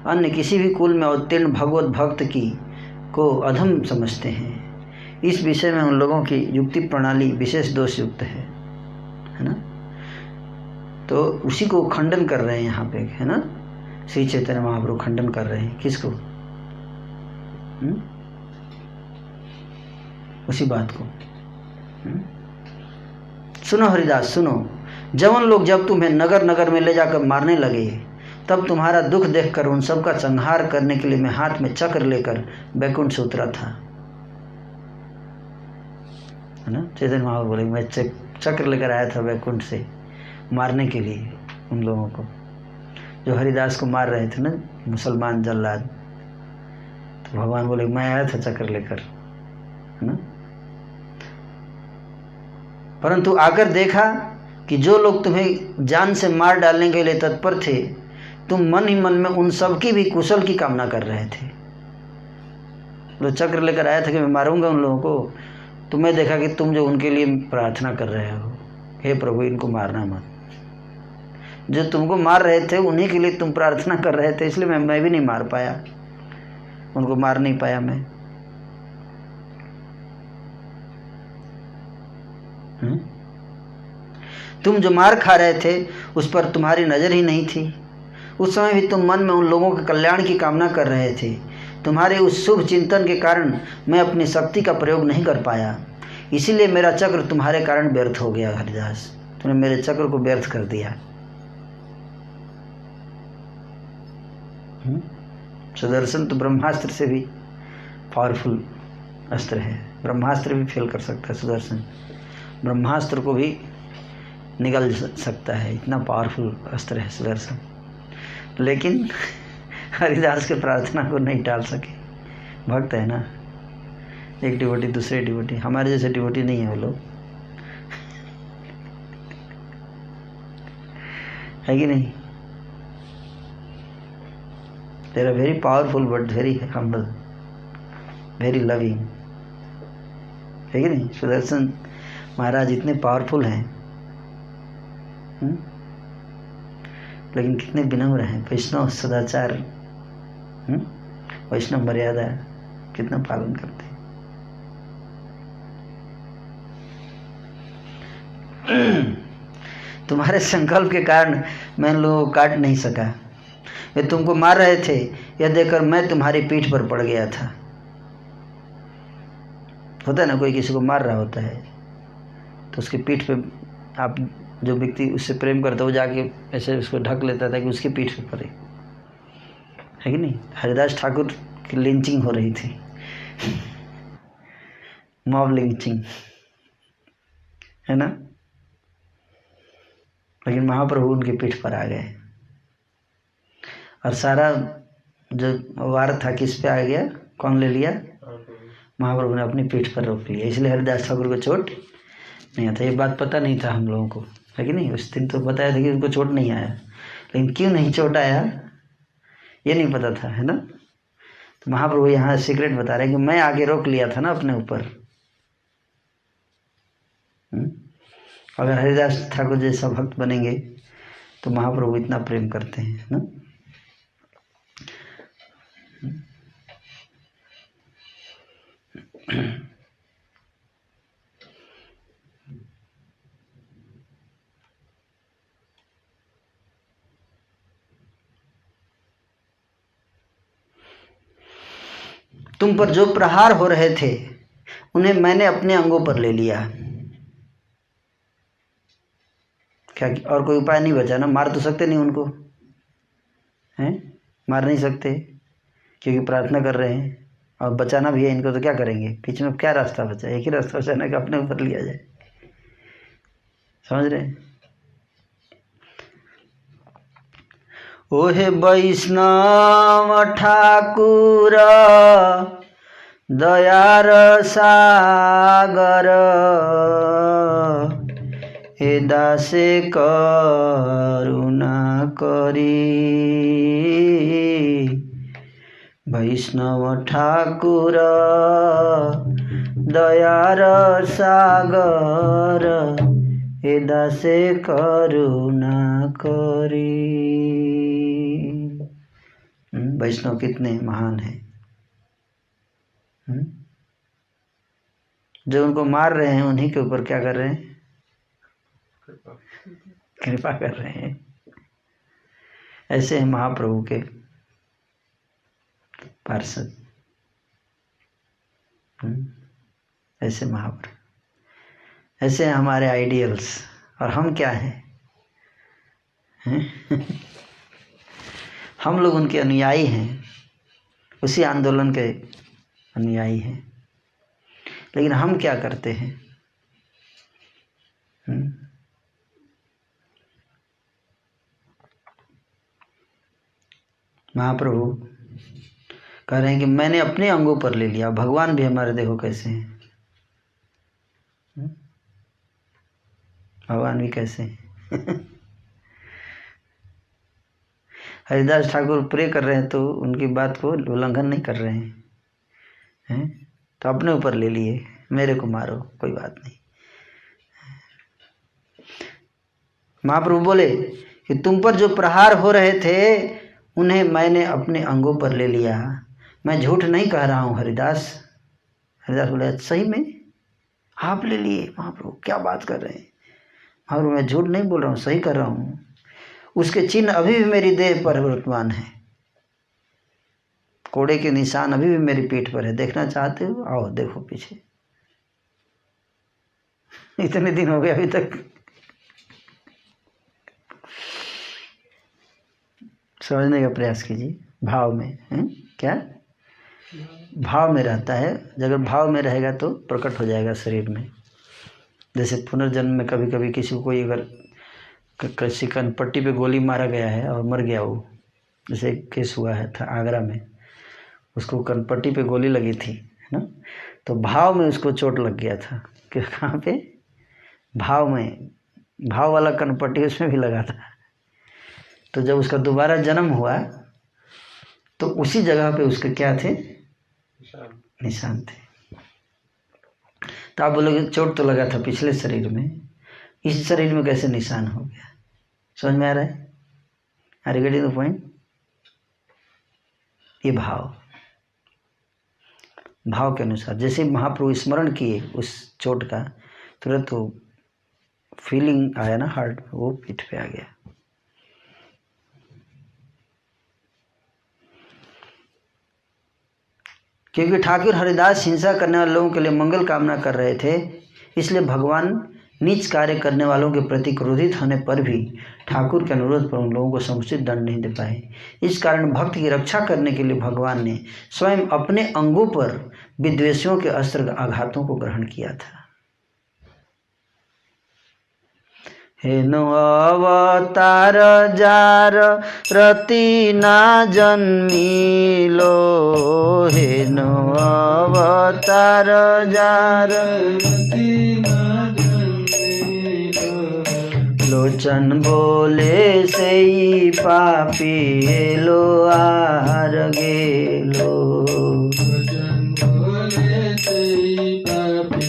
अन्य किसी भी कुल में अवतीर्ण भगवत भक्त को अधम समझते हैं। इस विषय में उन लोगों की युक्ति प्रणाली विशेष दोष युक्त है ना। तो उसी को खंडन कर रहे हैं यहाँ पे, है ना। श्री चैतन्य महाप्रभु खंडन कर रहे हैं किसको, उसी बात को। सुनो हरिदास सुनो, जवन लोग जब तुम्हें नगर नगर में ले जाकर मारने लगे तब तुम्हारा दुख देखकर उन सब का संहार करने के लिए मैं हाथ में चक्र लेकर बैकुंठ से उतरा था, है ना। चैतन्य महाप्रभु बोले मैं चक्र लेकर आया था बैकुंठ से मारने के लिए उन लोगों को जो हरिदास को मार रहे थे ना, मुसलमान जल्लाद। तो भगवान बोले मैं आया था चक्र लेकर, है ना। परंतु आकर देखा कि जो लोग तुम्हें जान से मार डालने के लिए तत्पर थे, तुम मन ही मन में उन सब की भी कुशल की कामना कर रहे थे। तो चक्र लेकर आया था कि मैं मारूंगा उन लोगों को, तो मैं देखा कि तुम जो उनके लिए प्रार्थना कर रहे हो, हे प्रभु इनको मारना मत। जो तुमको मार रहे थे उन्हीं के लिए तुम प्रार्थना कर रहे थे, इसलिए मैं भी नहीं मार पाया, उनको मार नहीं पाया मैं। तुम जो मार खा रहे थे उस पर तुम्हारी नज़र ही नहीं थी। उस समय भी तुम मन में उन लोगों के कल्याण की कामना कर रहे थे। तुम्हारे उस शुभ चिंतन के कारण मैं अपनी शक्ति का प्रयोग नहीं कर पाया, इसीलिए मेरा चक्र तुम्हारे कारण व्यर्थ हो गया। हरिदास तुमने मेरे चक्र को व्यर्थ कर दिया। सुदर्शन तो ब्रह्मास्त्र से भी पावरफुल अस्त्र है, ब्रह्मास्त्र भी फेल कर सकता है सुदर्शन, ब्रह्मास्त्र को भी निगल सकता है, इतना पावरफुल अस्त्र है सुदर्शन। लेकिन हरिदास के प्रार्थना को नहीं टाल सके। भक्त है ना, एक डिवोटी दूसरे डिवोटी, हमारे जैसे डिवोटी नहीं है वो लोग, है कि नहीं। They are very powerful but very humble, very loving, है कि नहीं। सुदर्शन महाराज इतने पावरफुल हैं, लेकिन कितने विनम्र हैं। वैष्णव सदाचार, वैष्णव मर्यादा कितना पालन करते हैं। तुम्हारे संकल्प के कारण मैं इन लोगों को काट नहीं सका। वे तुमको मार रहे थे, यह देखकर मैं तुम्हारी पीठ पर पड़ गया था। होता है ना, कोई किसी को मार रहा होता है तो उसकी पीठ पे आप जो व्यक्ति उससे प्रेम करता है वो जाके ऐसे उसको ढक लेता था कि उसकी पीठ पे पड़े, है कि नहीं। हरिदास ठाकुर की लिंचिंग हो रही थी, मॉब लिंचिंग, है ना। लेकिन महाप्रभु उनकी पीठ पर आ गए और सारा जो वार था किस पे आ गया, कौन ले लिया, महाप्रभु ने अपनी पीठ पर रोक लिया। इसलिए हरिदास ठाकुर को चोट नहीं आता। ये बात पता नहीं था हम लोगों को, है कि नहीं। उस दिन तो बताया था कि उनको चोट नहीं आया, लेकिन क्यों नहीं चोट आया ये नहीं पता था, है ना। तो महाप्रभु यहाँ सीक्रेट बता रहे हैं कि मैं आगे रोक लिया था ना अपने ऊपर। अगर हरिदास ठाकुर जैसा भक्त बनेंगे तो महाप्रभु इतना प्रेम करते हैं ना। तुम पर जो प्रहार हो रहे थे उन्हें मैंने अपने अंगों पर ले लिया। क्या और कोई उपाय नहीं बचा ना, मार तो सकते नहीं उनको, मार नहीं सकते क्योंकि प्रार्थना कर रहे हैं, और बचाना भी है इनको, तो क्या करेंगे? बीच में क्या रास्ता बचा? एक ही रास्ता बचाना कि अपने ऊपर लिया जाए। समझ रहे हैं? ओहे वैष्णव ठाकुर दयार सागर, हे दासे करुणा करी। वैष्णव ठाकुर दयार सागर, हे दासे करुणा करी। वैष्णव कितने महान है। जो उनको मार रहे हैं उन्हीं के ऊपर क्या कर रहे हैं? कृपा कर रहे हैं। ऐसे हैं महाप्रभु के पार्षद, ऐसे महाप्रभु, ऐसे हैं हमारे आइडियल्स। और हम क्या हैं? हम लोग उनके अनुयायी हैं, उसी आंदोलन के अनुयायी हैं। लेकिन हम क्या करते हैं? महाप्रभु कह रहे हैं कि मैंने अपने अंगों पर ले लिया। भगवान भी हमारे देखो कैसे हैं, भगवान भी कैसे हैं। हरिदास ठाकुर प्रे कर रहे हैं तो उनकी बात को उल्लंघन नहीं कर रहे हैं, तो अपने ऊपर ले लिए, मेरे को मारो कोई बात नहीं। महाप्रभु बोले कि तुम पर जो प्रहार हो रहे थे उन्हें मैंने अपने अंगों पर ले लिया। मैं झूठ नहीं कह रहा हूँ हरिदास। हरिदास बोले सही में आप ले लिए? महाप्रभु क्या बात कर रहे हैं? महाप्रभु मैं झूठ नहीं बोल रहा हूँ, सही कर रहा हूँ। उसके चिन्ह अभी भी मेरी देह पर वर्तमान है, कोड़े के निशान अभी भी मेरी पीठ पर है। देखना चाहते हो? आओ देखो पीछे। इतने दिन हो गए अभी तक समझने का प्रयास कीजिए। भाव में क्या भाव में रहता है। अगर भाव में रहेगा तो प्रकट हो जाएगा शरीर में। जैसे पुनर्जन्म में कभी कभी किसी को कोई अगर किसी कनपट्टी पे गोली मारा गया है और मर गया वो, जैसे एक केस हुआ है था आगरा में, उसको कनपट्टी पे गोली लगी थी, है ना? तो भाव में उसको चोट लग गया था। कि कहाँ पे? भाव में। भाव वाला कनपट्टी उसमें भी लगा था। तो जब उसका दोबारा जन्म हुआ तो उसी जगह पे उसके क्या थे? निशान थे। तो आप बोलोगे चोट तो लगा था पिछले शरीर में, इस शरीर में कैसे निशान हो गया? समझ में आ रहा है? Are you getting the point? ये भाव के अनुसार जैसे महाप्रभु स्मरण किए उस चोट का, तुरंत वो फीलिंग आया ना हार्ट में, वो पीठ पे आ गया। क्योंकि ठाकुर हरिदास हिंसा करने वाले लोगों के लिए मंगल कामना कर रहे थे, इसलिए भगवान नीच कार्य करने वालों के प्रति क्रोधित होने पर भी ठाकुर के अनुरोध पर उन लोगों को समुचित दंड नहीं दे पाए। इस कारण भक्त की रक्षा करने के लिए भगवान ने स्वयं अपने अंगों पर विद्वेषियों के अस्त्र आघातों को ग्रहण किया था। हेनो अवतार जार रति ना जन्मिलो, हेनो अवतार जार रति ना जन्मिलो, लोचन बोले से ही पापी हेलो आर गेलो, लोचन बोले से ही पापी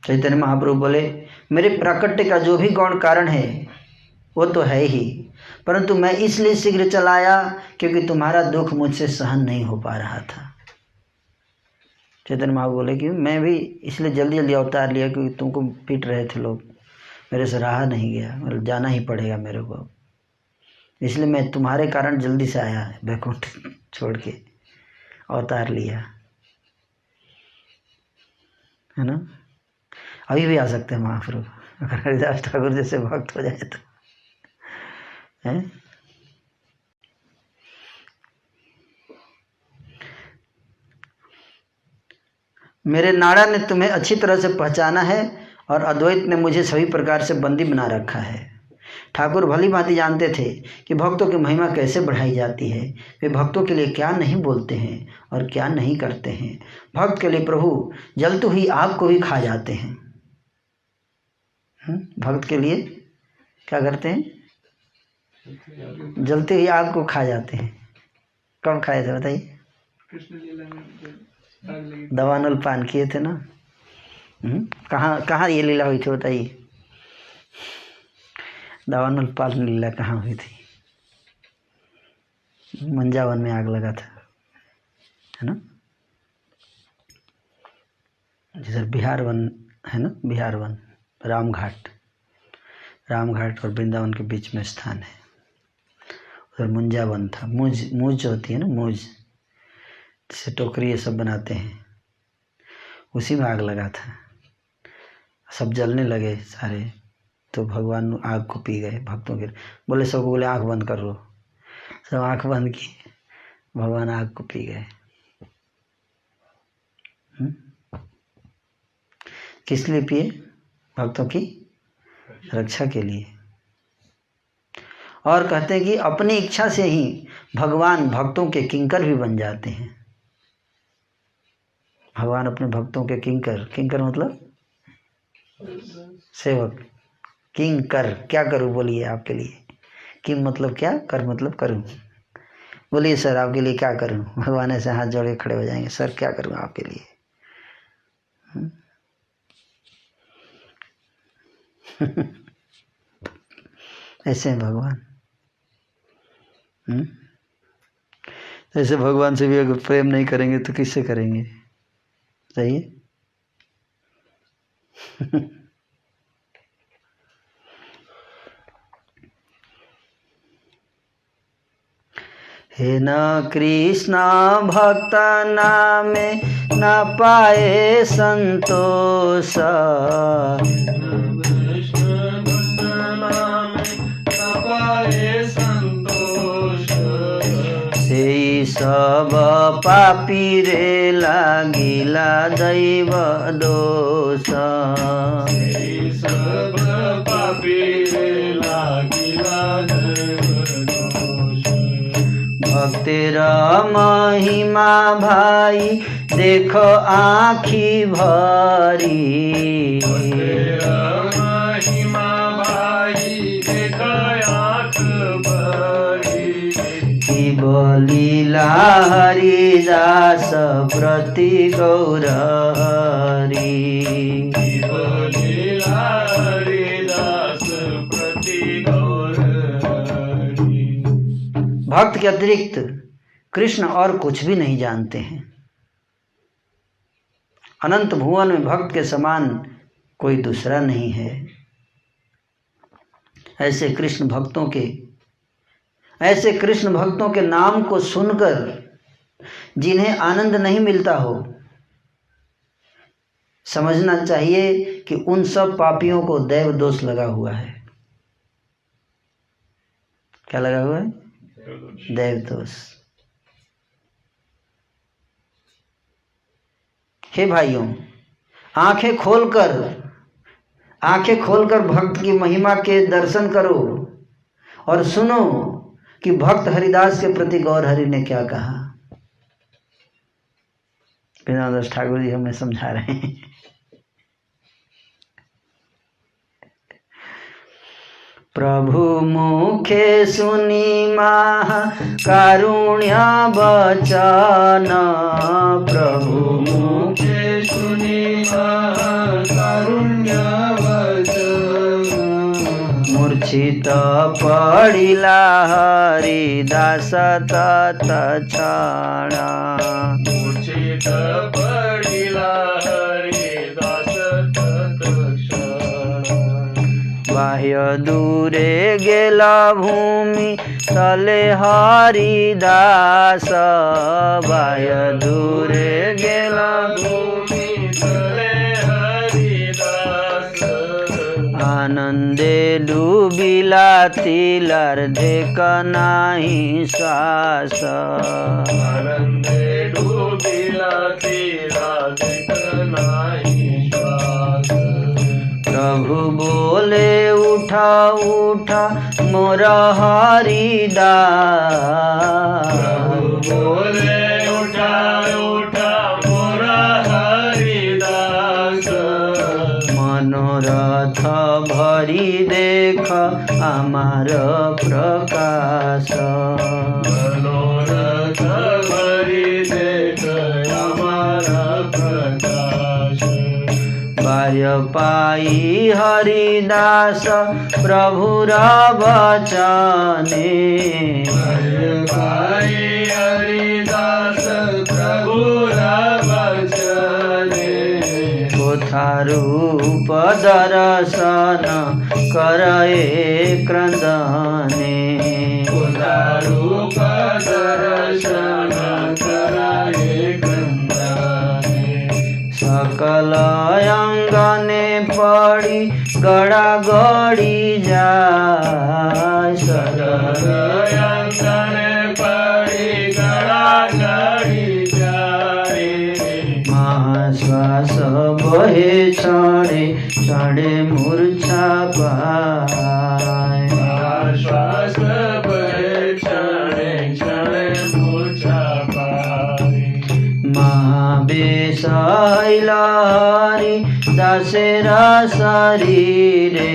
चैतन्य महाप्रभु बोले मेरे प्राकट्य का जो भी गौण कारण है वो तो है ही, परंतु मैं इसलिए शीघ्र चलाया क्योंकि तुम्हारा दुख मुझसे सहन नहीं हो पा रहा था। चैतन्य महाप्रभु बोले कि मैं भी इसलिए जल्दी जल्दी अवतार लिया क्योंकि तुमको पीट रहे थे लोग, मेरे से रहा नहीं गया, मतलब जाना ही पड़ेगा मेरे को, इसलिए मैं तुम्हारे कारण जल्दी से आया, बैकुंठ छोड़ के अवतार लिया, है ना? अभी भी आ सकते हैं महाप्रभु, अगर हरिदास ठाकुर जैसे भक्त हो जाए तो। हैं? मेरे नाड़ा ने तुम्हें अच्छी तरह से पहचाना है और अद्वैत ने मुझे सभी प्रकार से बंदी बना रखा है। ठाकुर भली भांति जानते थे कि भक्तों की महिमा कैसे बढ़ाई जाती है। वे भक्तों के लिए क्या नहीं बोलते हैं और क्या नहीं करते हैं। भक्त के लिए प्रभु जलती हुई आग को भी खा जाते हैं। भक्त के लिए क्या करते हैं? जलती हुई आग को खा जाते हैं। कब खाए थे बताइए? दवानल पान किए थे ना। कहाँ ये लीला हुई थी बताइए? दवानल पान लीला कहाँ हुई थी? मंजावन में आग लगा था, है ना? जिधर बिहार वन है ना, बिहार वन, रामघाट और वृंदावन के बीच में स्थान है। उधर मुंजावन था। मूज जो होती है ना, मूज जिससे टोकरी ये सब बनाते हैं, उसी में आग लगा था। सब जलने लगे सारे, तो भगवान आग को पी गए। भक्तों के बोले, सबको बोले आँख बंद कर लो। सब आँख बंद की, भगवान आग को पी गए। किस लिए पिए? भक्तों की रक्षा के लिए। और कहते हैं कि अपनी इच्छा से ही भगवान भक्तों के किंकर भी बन जाते हैं। भगवान अपने भक्तों के किंकर मतलब सेवक। किंकर क्या करूं बोलिए आपके लिए? किंग मतलब क्या, कर मतलब करूं। बोलिए सर आपके लिए क्या करूं? भगवान ऐसे हाथ जोड़ के खड़े हो जाएंगे, सर क्या करूं आपके लिए? ऐसे हैं भगवान। ऐसे भगवान से भी अगर प्रेम नहीं करेंगे तो किससे करेंगे? सही है। हे न कृष्ण भक्त नामे न पाए संतोष, सेई सब पापी रे लागिला दैव दोष। सब पापी रे लागिला भक्तिर महिमा भाई देखो आँखी भरी, महिमा भाई देखो आँख भरी। कि बोलीला हरिदास प्रति गौर हरि, बोलीला हरिदास प्रति गौर हरि। भक्त के अतिरिक्त कृष्ण और कुछ भी नहीं जानते हैं। अनंत भुवन में भक्त के समान कोई दूसरा नहीं है। ऐसे कृष्ण भक्तों के नाम को सुनकर जिन्हें आनंद नहीं मिलता हो, समझना चाहिए कि उन सब पापियों को दैव दोष लगा हुआ है। क्या लगा हुआ है? दैव दोष। हे भाइयों, आंखें खोलकर भक्त की महिमा के दर्शन करो और सुनो कि भक्त हरिदास के प्रति गौर हरि ने क्या कहा। विनोद ठाकुर जी हमें समझा रहे हैं। प्रभु मुखे सुनी महा कारुण्य बचन, प्रभु मुखे सुनी महा कारुण्य वचन। मूर्छित पड़िला हरिदास तत्क्षण, मूर्छित पड़िला हरिदास तत्क्षण। बाह्य दूरे गेला भूमि तले हरिदास, बाह्य दूरे गेला भूमि तले हरिदास। आनंदे डूबिला तिलार्धे नाही श्वास आनंदे डूबिला तिलार्धे नाही श्वास प्रभु बोले उठा उठा मोर हरिदास प्रभु बोले उठा उठा मोर हरिदास मनोरथ भरी देख आमार प्रकाश मनोरथ भरी देख हमारा प्रकाश बाह्य पाई हरिदास प्रभुर वचने भाई हरिदास प्रभुर वचने कोथा रूप दर्शन करए क्रंदने रूप दर्शन कराए क्रंदने सकल अंगने पड़ी गड़ा गड़ी जाय अंगने पड़ी गड़ा गड़ी जाए महाश्वास बहे चढ़े चढ़े मूर्छा पाय श्वास बहे क्षणे क्षणे मूर्छा पाए महावेश हरि दासेरा शरीरे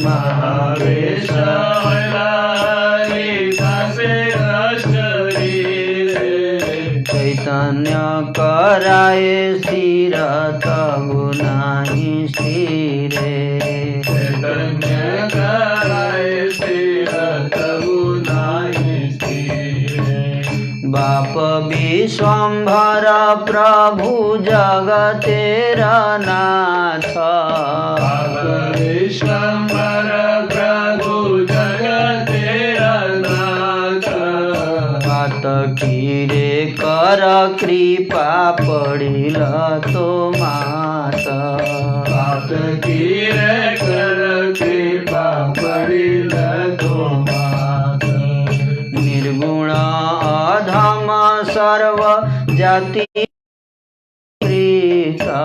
महावेश हरि शरीरे चैतन्य कराए स्थिर तबु नाही स्थिरे चैतन्य कराए स्थिर तबु नाही स्थिरे बाप विश्वम्भर प्रभु जगतेरा नाथ विश्वम्भर प्रभु जगतेरा नाथ पातकीरे कर कृपा पड़िल तो मात कीरे कर कृपा पड़िल तो मात निर्गुण अधम सर्व जाति प्रीता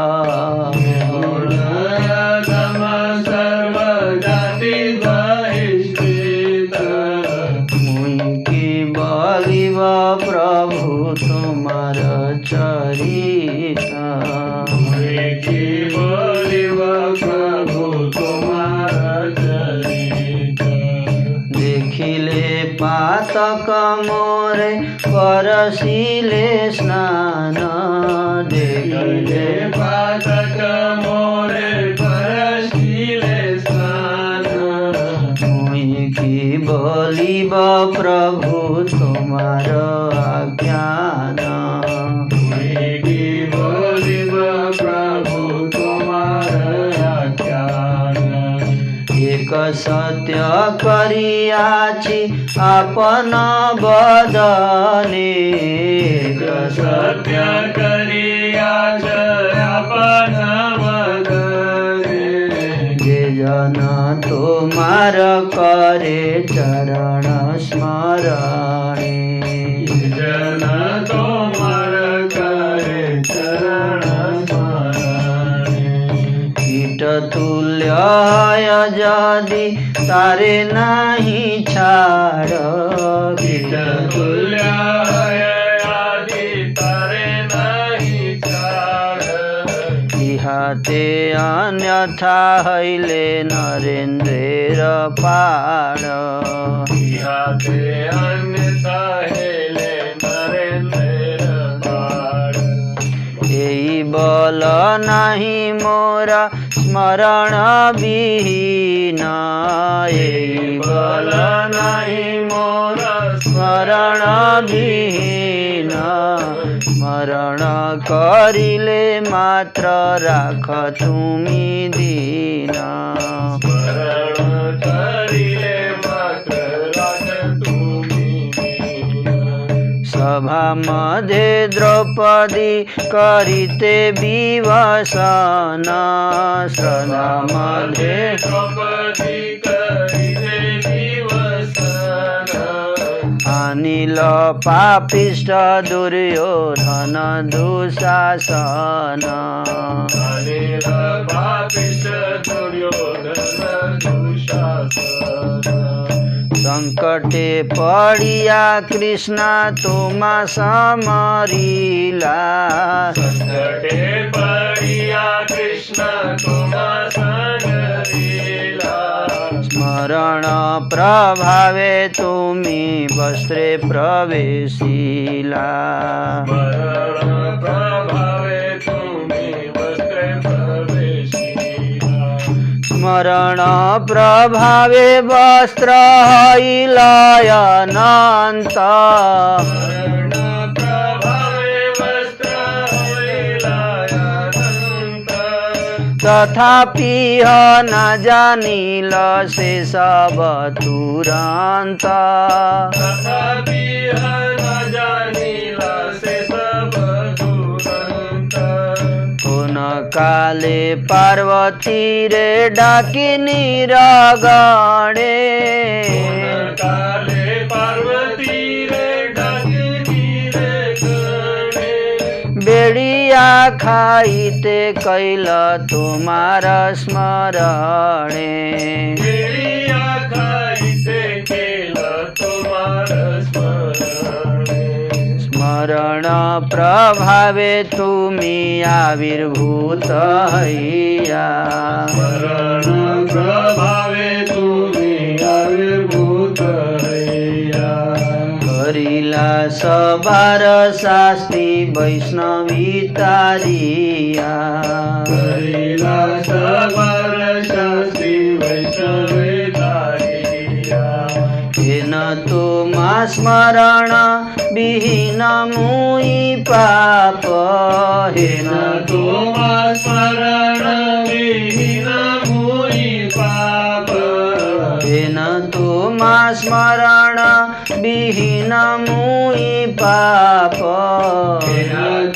गुणधम सर्व जाति बहिष्कृत मुई की बलिव प्रभु तुम्हार चरिता की बोलिव प्रभु तुम्हारा चरित देखिले पातक मोरे परसिले स्नान देखिले पातक मोरे परसिले स्नान मुई की बोलिब प्रभु तुम्हार आज्ञान की बोलिव प्रभु तुम्हारा ज्ञान एक सत्य करियाछि आपन बदने एक सत्य करिया अपन बदने जे जन तुम्हार करे चरण स्मरणे जन तोमर करे चरण स्मरणे कीट तुल्य यदि तारे नाही छाड़ कीट तुल्य आदि तारे नहीं छाड़ इहाते अन्यथा हैले नरेन्द्रेर पाड़ इहाते अन्यथा हेले नरेन्द्र पाड़ एई बल नाही मोरा स्मरण विहीन एई बल नाही मोरा स्मरण विहीन स्मरण करिले मात्र राख तुमी दीन स्मरण करिले मात्र राख तुम्ही दीन सभा मध्ये द्रौपदी करिते विवसन सभा मध्ये द्रौपदी करिते विवसन अनिल पापिष्ट दुर्योधन दुशासन अनिल पापिष्ट दुर्योधन दुशासन संकटे पड़िया कृष्ण तुमा समरिला संकटे पड़िया कृष्ण तुमा समरिला स्मरण प्रभावे तुमी वस्त्रे प्रवेशिला स्मरण प्रभावे तुमी वस्त्रे प्रवेशिला स्मरण प्रभावे वस्त्र हैलय अनंत स्मरण प्रभावे वस्त्र हैलयानन्त तथापि न जानिल से सब तुरंत तथापि न जानिला से सब तुरंत पुन काले पार्वती रे डाकिनी रगणे काले पार्वती रे डाकिनी रे गणे बेड़िया खाइते कैल तुम्हार स्मरणे बेड़िया खाइते केल तुम्हार स्मरणे स्मरण प्रभावे तुमी आविर्भूत हैया स्मरण प्रभावे तुमी आविर्भूत हैया करिला सबार शास्त्री वैष्णवी तारिया करिला सबर शास्त्री वैष्णवे तारिया हेन तुमा स्मरण विहीन मुई पाप हेन तुमा स्मरण विहीन मुई पाप हेन तुमा स्मरण विहीन मुई पाप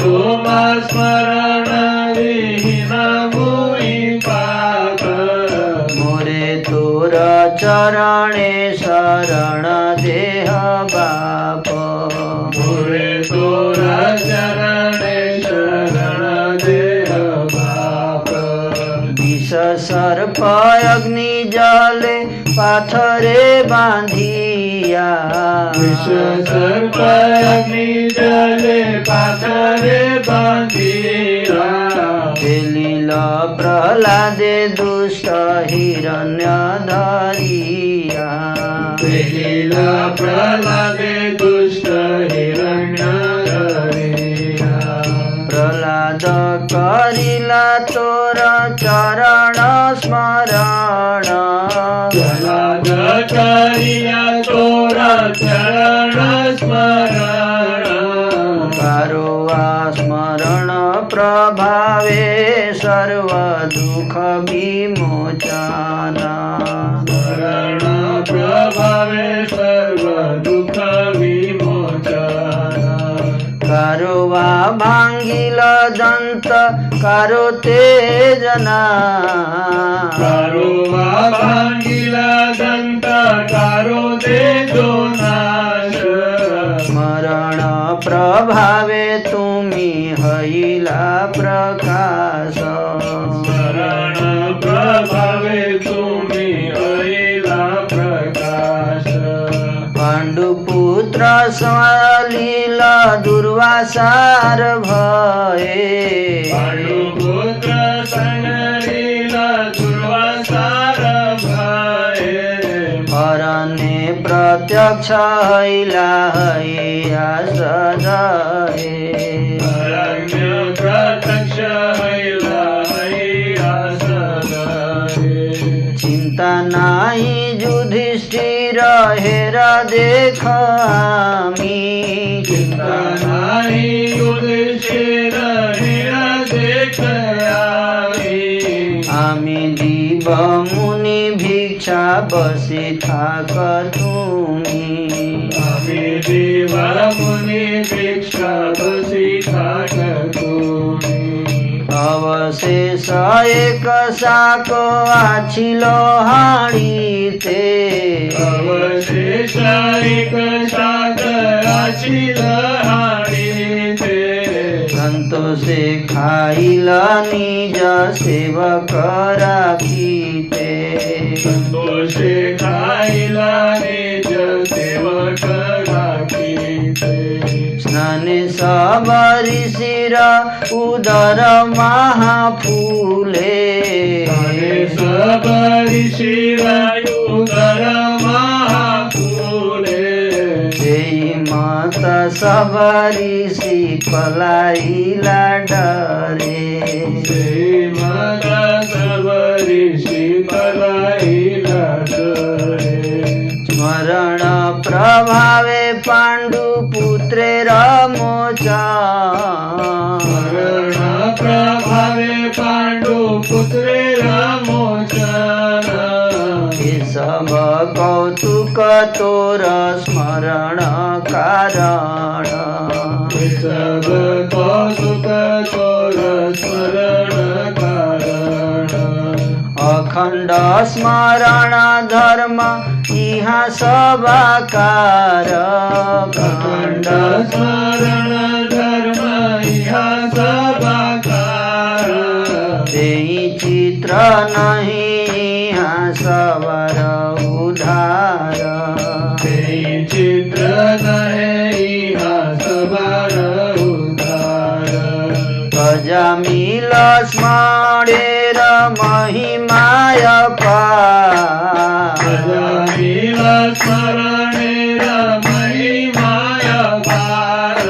तुमा स्मरण विहीन मुई पाप मोरे तोर चरणे शरण देह बाप मोरे तोरा चरणे शरण देह बाप विष सर्प अग्नि जले पाथरे बांधिया विष सर्प अग्नि जले पाथरे बांधिया लील प्रहलादे दुष्ट हिरण्यधरिया लीला प्रहलादे दुष्ट हिरण्यधरिया प्रहलाद करिला तोर चरण स्मरण प्रहलाद करिया तोरा चरण स्मरण कारुआ स्मरण प्रभावे सर्व दुख विमोचन स्मरण प्रभावे सर्व दुख विमोचन कारुआ भांगिल दंत कारो तेजना कारोवा भांगिला दंत कारो तेजो नाश स्मरण प्रभावे तुमी हैला प्रकाश स्मरण प्रभावे तुमी हैला प्रकाश पांडुपुत्र स्वलील दुर्वासार भये पांडुपुत्र संगलीला दुर्वासार भये अरण्ये प्रत्यक्ष हैला हैया सजाए अरण्य प्रत्यक्ष हैला हैया सदाए चिंता नाही युधिष्ठिर हेरा देखामी चिंता नाही युधिष्ठिर हेरा देखयामी आम्ही जीव मुनी भिक्ष भिक्षा बसी थाकर तुम्ही। आम्ही देवा मुनी भिक्षा बसी थाकर तुम्ही। अवशेष एक साको आछिलो हाडीते। अवशेष एक साक आछिल हाडीते। संतोषे खाइला निज सेवक राखीते। संतोषे खाइला निज सेवक राखीते। स्नाने सबरी शिर उदर महाफूले। स्नाने सबरी शिर उदर महाफूले। जय माता सबरी सी पलाइला डरे। जय माता सबरी सी पलाइला डरे। स्मरण प्रभावे पांडु पुत्रे रमोचा। स्मरण प्रभावे पांडु पुत्रे रमोचन। सब कौतुक तोर स्मरण कारण। सब कौतुक तोर स्मरण कारण। अखंड स्मरण धर्म इहा सबाकार। अखंड स्मरण धर्म इहा सबाकार। तेई चित्र नहीं इहा सबर उधार। तेई चित्र नहीं इहा सबर उधार। अजामिल स्मरेर महिमाय पार। अजामिल स्मरणेर महिमाय पार।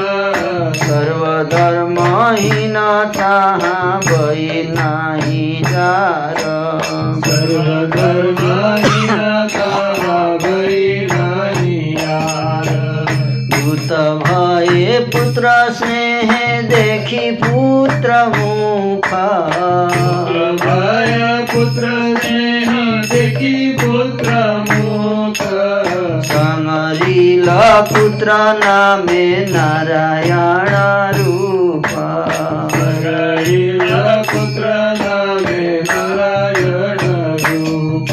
सर्वधर्महीन ताहाँ भई नाही जार। सर्वधर्महीन ताहाँ भई नाही यार। दूत भये पुत्र स्नेह देखी पुत्र मुख। भय पुत्र स्नेह देखी पुत्र मुख। संगरील पुत्र नामे नारायण रूप। संगरील पुत्र नामे नारायण रूप।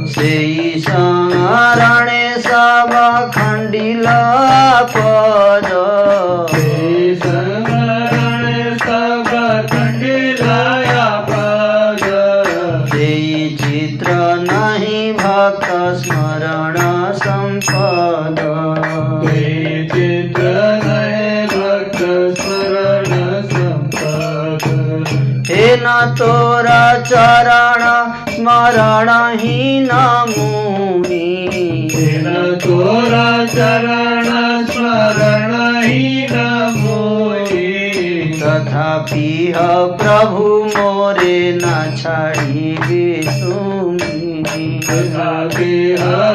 सेई संहरणे सब खंडिल पद। सेई संहरणे सब खंडिलाया पद। सेई चित्र नहीं भक्त स्मरण संपद। सेई चित्र नहीं भक्त स्मरण संपद। हे न तोरा चरण स्मरण हीन मुनि। तेन तोरा चरण स्मरण हीन मोहि। तथापि प्रभु मोरे न छाड़िबे तुमी। तथापि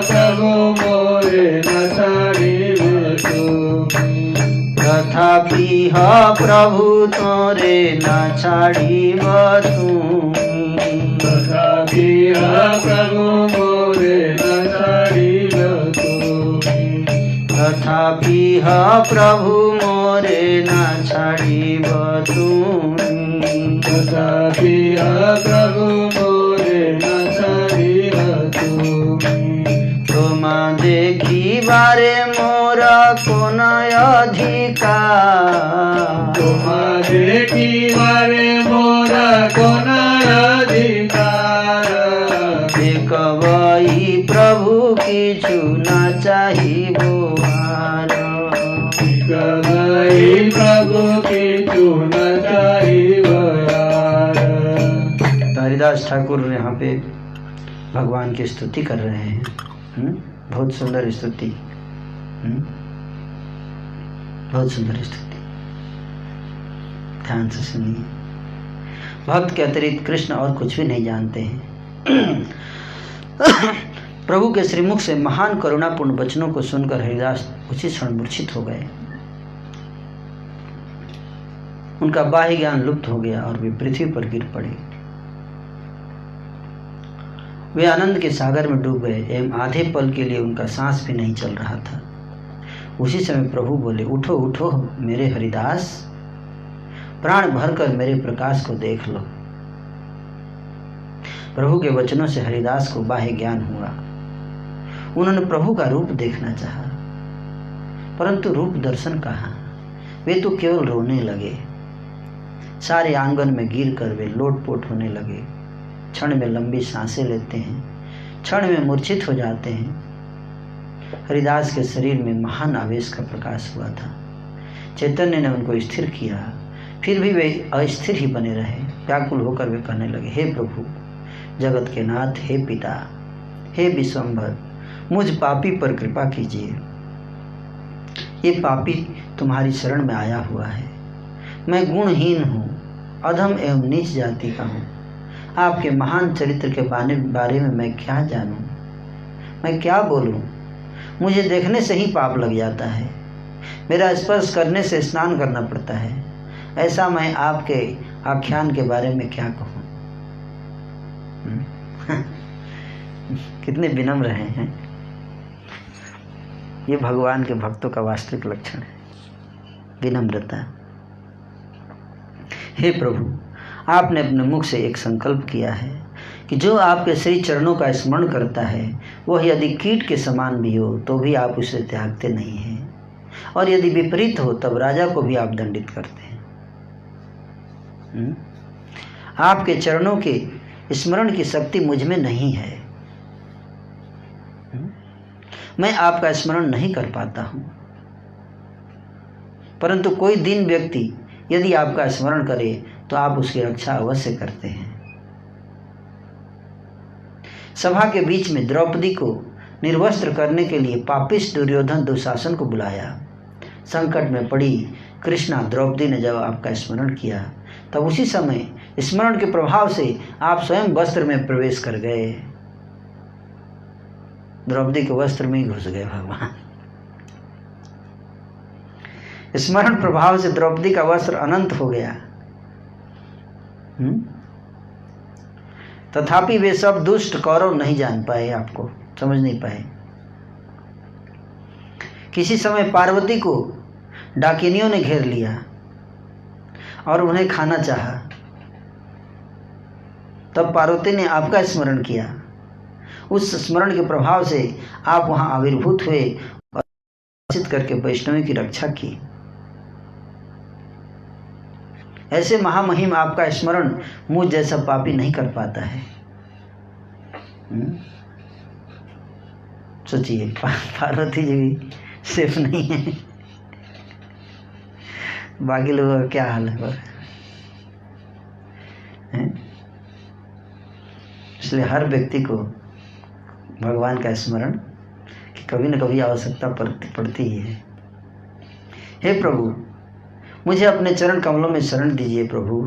प्रभु मोरे न छाड़िबे तुमी। तथापि प्रभु तोरे न छाड़िब तुमी। तथापि प्रभु मोरे न छाड़िब तुमी। तथापि प्रभु मोरे न छाड़िब तुमी। तथापि प्रभु मोरे न छाड़िब तुमी। तुम देखी बारे मोर कोन अधिकार। तुम देखी बारे मोर कोन अधिकार। एक वही प्रभु किछु न चाहिबो हार। गई प्रभु किछु न चाहिबो यार। हरिदास ठाकुर यहाँ पे भगवान की स्तुति कर रहे हैं। बहुत सुंदर स्तुति। बहुत सुंदर स्तुति, ध्यान से सुनिए। भक्त के अतिरिक्त कृष्ण और कुछ भी नहीं जानते हैं। प्रभु के श्रीमुख से महान करुणापूर्ण वचनों को सुनकर हरिदास उसी क्षण मूर्छित हो गए। उनका बाह्य ज्ञान लुप्त हो गया और वे पृथ्वी पर गिर पड़े। वे आनंद के सागर में डूब गए एवं आधे पल के लिए उनका सांस भी नहीं चल रहा था। उसी समय प्रभु बोले, उठो उठो मेरे हरिदास, प्राण भरकर मेरे प्रकाश को देख लो। प्रभु के वचनों से हरिदास को बाह्य ज्ञान हुआ। उन्होंने प्रभु का रूप देखना चाहा, परंतु रूप दर्शन कहाँ। वे तो केवल रोने लगे। सारे आंगन में गिर कर वे लोटपोट होने लगे। क्षण में लंबी सांसें लेते हैं, क्षण में मूर्छित हो जाते हैं। हरिदास के शरीर में महान आवेश का प्रकाश हुआ था। चैतन्य ने उनको स्थिर किया, फिर भी वे अस्थिर ही बने रहे। व्याकुल होकर वे कहने लगे, हे प्रभु, जगत के नाथ, हे पिता, हे विश्वम्भर, मुझ पापी पर कृपा कीजिए। ये पापी तुम्हारी शरण में आया हुआ है। मैं गुणहीन हूँ, अधम एवं नीच जाति का हूँ। आपके महान चरित्र के बारे में मैं क्या जानूँ, मैं क्या बोलूँ। मुझे देखने से ही पाप लग जाता है। मेरा स्पर्श करने से स्नान करना पड़ता है। ऐसा मैं आपके आख्यान के बारे में क्या कहूँ। कितने विनम्र हैं। ये भगवान के भक्तों का वास्तविक लक्षण है, विनम्रता। हे प्रभु, आपने अपने मुख से एक संकल्प किया है कि जो आपके श्री चरणों का स्मरण करता है वह यदि कीट के समान भी हो तो भी आप उसे त्यागते नहीं हैं, और यदि विपरीत हो तब राजा को भी आप दंडित करते हैं। आपके चरणों के स्मरण की शक्ति मुझ में नहीं है। मैं आपका स्मरण नहीं कर पाता हूँ, परंतु कोई दीन व्यक्ति यदि आपका स्मरण करे तो आप उसकी रक्षा अवश्य करते हैं। सभा के बीच में द्रौपदी को निर्वस्त्र करने के लिए पापिष्ठ दुर्योधन दुशासन को बुलाया। संकट में पड़ी कृष्णा द्रौपदी ने जब आपका स्मरण किया तब उसी समय स्मरण के प्रभाव से आप स्वयं वस्त्र में प्रवेश कर गए। द्रौपदी के वस्त्र में ही घुस गए भगवान। स्मरण प्रभाव से द्रौपदी का वस्त्र अनंत हो गया। तथापि वे सब दुष्ट कौरव नहीं जान पाए, आपको समझ नहीं पाए। किसी समय पार्वती को डाकिनियों ने घेर लिया और उन्हें खाना चाहा। तब पार्वती ने आपका स्मरण किया। उस स्मरण के प्रभाव से आप वहां आविर्भूत हुए और करके वैष्णवी की रक्षा की। ऐसे महामहिम आपका स्मरण मुझ जैसा पापी नहीं कर पाता है। सोचिए, पार्वती जी भी सेफ नहीं है, बाकी लोगों का क्या हाल है। इसलिए हर व्यक्ति को भगवान का स्मरण की कभी न कभी आवश्यकता पड़ती ही है। हे प्रभु, मुझे अपने चरण कमलों में शरण दीजिए। प्रभु,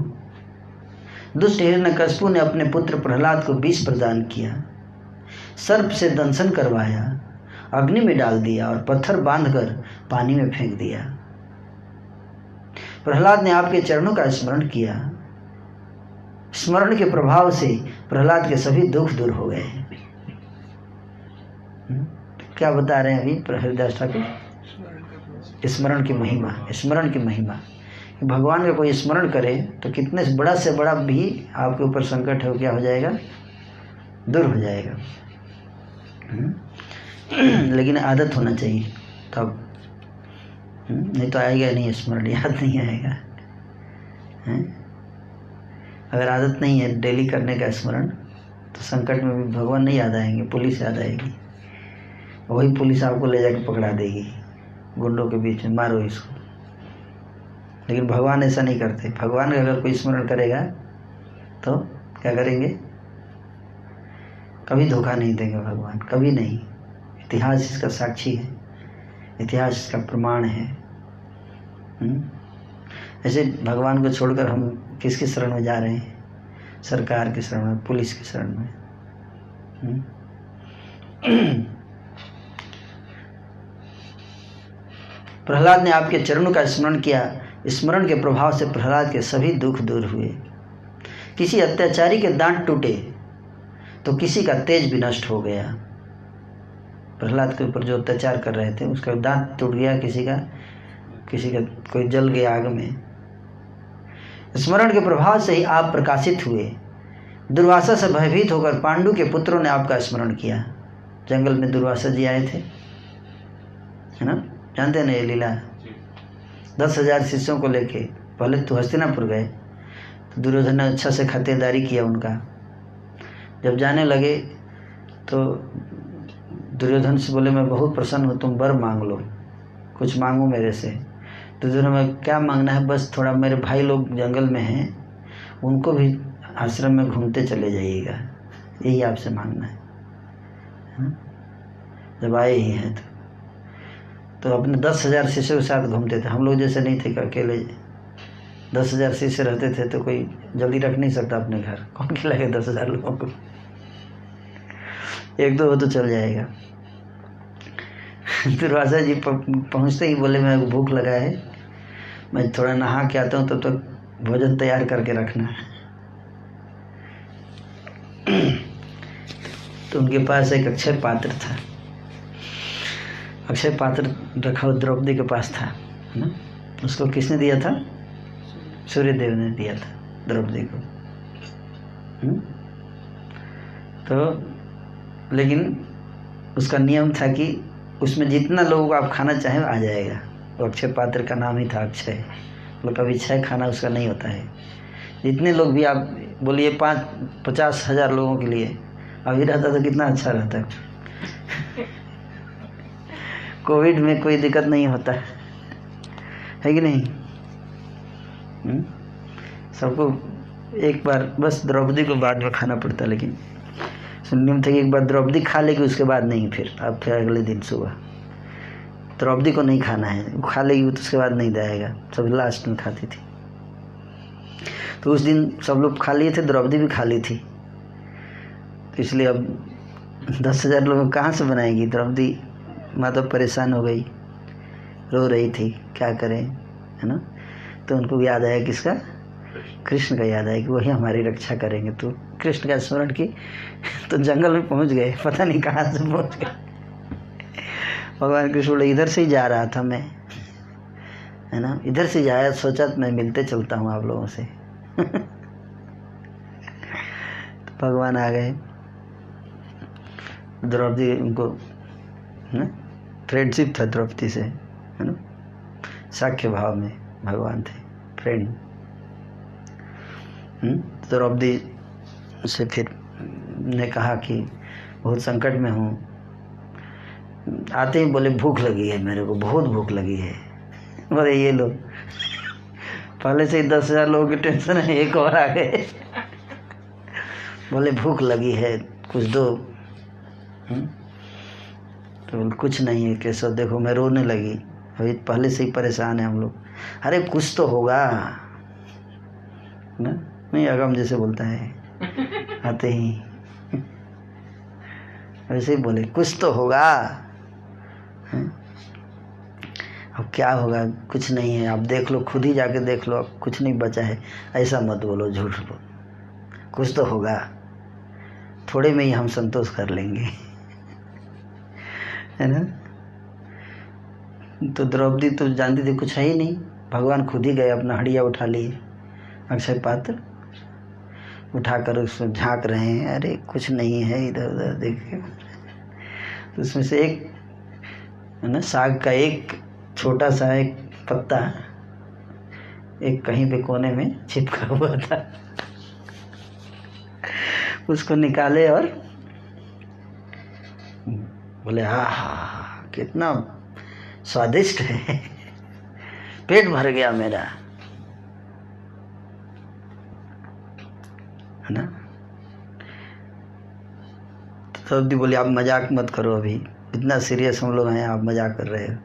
दुष्ट हिरण्यकशिपु ने अपने पुत्र प्रहलाद को विष प्रदान किया, सर्प से दंशन करवाया, अग्नि में डाल दिया और पत्थर बांधकर पानी में फेंक दिया। प्रहलाद ने आपके चरणों का स्मरण किया। स्मरण के प्रभाव से प्रहलाद के सभी दुख दूर हो गए। क्या बता रहे हैं अभी हरिदास ठाकुर? स्मरण की महिमा, स्मरण की महिमा। भगवान का कोई स्मरण करे तो कितने बड़ा से बड़ा भी आपके ऊपर संकट है, क्या हो जाएगा? दूर हो जाएगा। लेकिन आदत होना चाहिए तब, नहीं तो आएगा नहीं स्मरण, याद नहीं आएगा। अगर आदत नहीं है डेली करने का स्मरण तो संकट में भी भगवान नहीं याद आएंगे, पुलिस याद आएगी। वही पुलिस आपको ले जाकर पकड़ा देगी गुंडों के बीच में, मारो इसको। लेकिन भगवान ऐसा नहीं करते। भगवान का अगर कोई स्मरण करेगा तो क्या करेंगे? कभी धोखा नहीं देंगे भगवान, कभी नहीं। इतिहास इसका साक्षी है, इतिहास इसका प्रमाण है। ऐसे भगवान को छोड़कर हम किसकी शरण में जा रहे हैं? सरकार की शरण में, पुलिस की शरण में। प्रहलाद ने आपके चरणों का स्मरण किया। स्मरण के प्रभाव से प्रहलाद के सभी दुख दूर हुए। किसी अत्याचारी के दांत टूटे तो किसी का तेज भी नष्ट हो गया। प्रहलाद के ऊपर जो अत्याचार कर रहे थे उसका दांत टूट गया, किसी का कोई जल गया आग में। स्मरण के प्रभाव से ही आप प्रकाशित हुए। दुर्वासा से भयभीत होकर पांडु के पुत्रों ने आपका स्मरण किया। जंगल में दुर्वासा जी आए थे, है ना, जानते हैं ना ये लीला। 10,000 शिष्यों को लेके पहले तो हस्तिनापुर गए, तो दुर्योधन ने अच्छा से खातिरदारी किया उनका। जब जाने लगे तो दुर्योधन से बोले मैं बहुत प्रसन्न हूँ, तुम वर मांग लो, कुछ मांगो मेरे से। दुर्योधन में क्या मांगना है, बस थोड़ा मेरे भाई लोग जंगल में हैं, उनको भी आश्रम में घूमते चले जाइएगा, यही आपसे मांगना है। जब आए ही हैं तो अपने 10,000 शिष्यों के साथ घूमते थे। हम लोग जैसे नहीं थे कि अकेले 10,000 शिष्य रहते थे तो कोई जल्दी रख नहीं सकता अपने घर, कौन खिलाएगा 10,000 लोगों को, एक दो हो तो चल जाएगा। दुर्वासा जी पहुँचते ही बोले मैं भूख लगा है, मैं थोड़ा नहा के आता हूँ, तब तक भोजन तैयार करके रखना। तो उनके पास एक अक्षय पात्र था। अक्षय पात्र रखा द्रौपदी के पास था ना। उसको किसने दिया था? सूर्यदेव ने दिया था द्रौपदी को। तो लेकिन उसका नियम था कि उसमें जितना लोगों को आप खाना चाहें आ जाएगा। तो अक्षय पात्र का नाम ही था अक्षय, मतलब कभी क्षय खाना उसका नहीं होता है। जितने लोग भी आप बोलिए 50,000 लोगों के लिए अभी रहता तो कितना अच्छा रहता। कोविड में कोई दिक्कत नहीं होता है कि नहीं। सबको एक बार बस द्रौपदी को बाद में खाना पड़ता, लेकिन नियम था कि एक बार द्रौपदी खा लेगी, उसके बाद नहीं, फिर अगले दिन सुबह द्रौपदी को नहीं खाना है। वो खा लेगी तो उसके बाद नहीं जाएगा, सब लास्ट में खाती थी। तो उस दिन सब लोग खा लिए थे, द्रौपदी भी खा ली थी। तो इसलिए अब 10,000 लोग कहाँ से बनाएगी। द्रौपदी माता परेशान हो गई, रो रही थी, क्या करें, है ना। तो उनको भी याद आया किसका, कृष्ण का याद आया कि वही हमारी रक्षा करेंगे। तो कृष्ण का स्मरण की तो जंगल में पहुंच गए, पता नहीं कहाँ से पहुंच गए। भगवान कृष्ण बोले इधर से ही जा रहा था मैं, है ना, इधर से जाया, सोचा तो मैं मिलते चलता हूँ आप लोगों से। तो भगवान आ गए। द्रौपदी उनको ना फ्रेंडशिप था द्रौपदी से, है ना, साख्य भाव में भगवान थे, फ्रेंड। द्रौपदी से फिर ने कहा कि बहुत संकट में हूँ। आते ही बोले भूख लगी है, मेरे को बहुत भूख लगी है। बोले ये लोग पहले से ही 10,000 लोगों की टेंशन है, एक और आ गए। बोले भूख लगी है, कुछ दो। तो कुछ नहीं है केशव, देखो मैं रोने लगी, अभी पहले से ही परेशान है हम लोग। अरे कुछ तो होगा ना, नहीं अगम जैसे बोलता है आते ही, वैसे ही बोले कुछ तो होगा। अब क्या होगा, कुछ नहीं है, आप देख लो, खुद ही जाके देख लो, अब कुछ नहीं बचा है। ऐसा मत बोलो, झूठ बोलो, कुछ तो होगा, थोड़े में ही हम संतोष कर लेंगे, है ना। तो द्रौपदी तो जानती थी कुछ है ही नहीं। भगवान खुद ही गए, अपना हड़िया उठा लिए, अक्षय पात्र उठाकर उसमें झांक रहे हैं। अरे कुछ नहीं है, इधर उधर देखे तो उसमें से एक, है ना, साग का एक छोटा सा एक पत्ता एक कहीं पे कोने में चिपका हुआ था। उसको निकाले और बोले हाँ कितना स्वादिष्ट है, पेट भर गया मेरा, है ना। तो द्रौपदी बोली आप मजाक मत करो, अभी इतना सीरियस हम लोग हैं, आप मजाक कर रहे हो।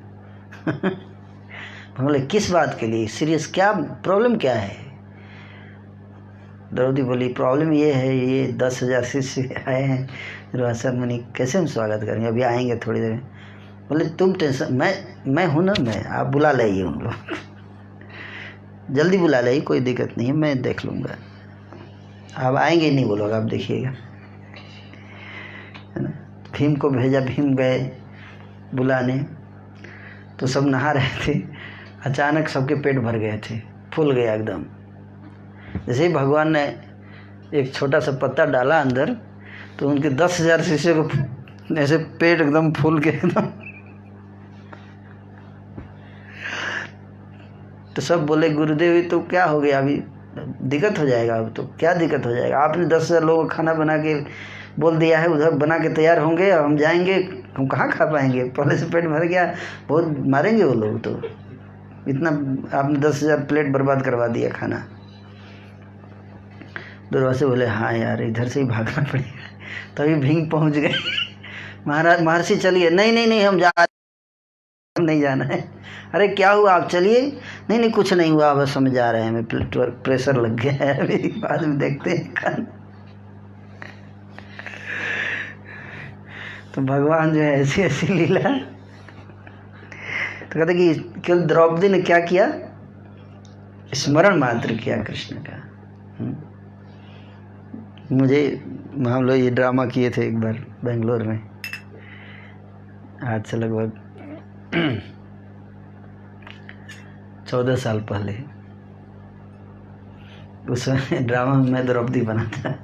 बोले किस बात के लिए सीरियस, क्या प्रॉब्लम क्या है। द्रौपदी बोली प्रॉब्लम ये है, ये 10,000 शिष्य आए हैं, दुर्वासा मुनि कैसे हम स्वागत करेंगे, अभी आएंगे थोड़ी देर में। बोले तुम टेंशन, मैं हूँ ना, मैं, आप बुला लाइए उन लोग, जल्दी बुला लाइए, कोई दिक्कत नहीं है, मैं देख लूँगा, आप आएंगे नहीं बोलोगे, आप देखिएगा। भीम को भेजा, भीम गए बुलाने, तो सब नहा रहे थे। अचानक सबके पेट भर गए थे, फूल गया एकदम। जैसे ही भगवान ने एक छोटा सा पत्ता डाला अंदर, तो उनके 10,000 शिष्य को ऐसे पेट एकदम फूल के एकदम। तो सब बोले गुरुदेव तो क्या हो गया, अभी दिक्कत हो जाएगा। अब तो क्या दिक्कत हो जाएगा, आपने 10,000 लोगों को खाना बना के बोल दिया है, उधर बना के तैयार होंगे, हम जाएंगे, हम कहाँ खा पाएंगे, पहले से पेट भर गया, बहुत मारेंगे वो लोग। तो इतना आपने 10,000 प्लेट बर्बाद करवा दिया खाना। दुर्वासा बोले हाँ यार, इधर से ही भागना पड़ेगा। तभी भीम पहुंच गए। महाराज महर्षि चलिए, नहीं नहीं नहीं, हम नहीं जाना है। अरे क्या हुआ, आप चलिए। नहीं नहीं कुछ नहीं हुआ, बस हम जा रहे हैं, हमें प्रेशर लग गया है, अभी बाद में देखते हैं खाना। तो भगवान जो है ऐसी ऐसी लीला। तो कहते कि केवल द्रौपदी ने क्या किया, स्मरण मात्र किया कृष्ण का। मुझे हम लोग ये ड्रामा किए थे एक बार बेंगलोर में, आज से लगभग 14 साल पहले। उस ड्रामा में मैं द्रौपदी बना था।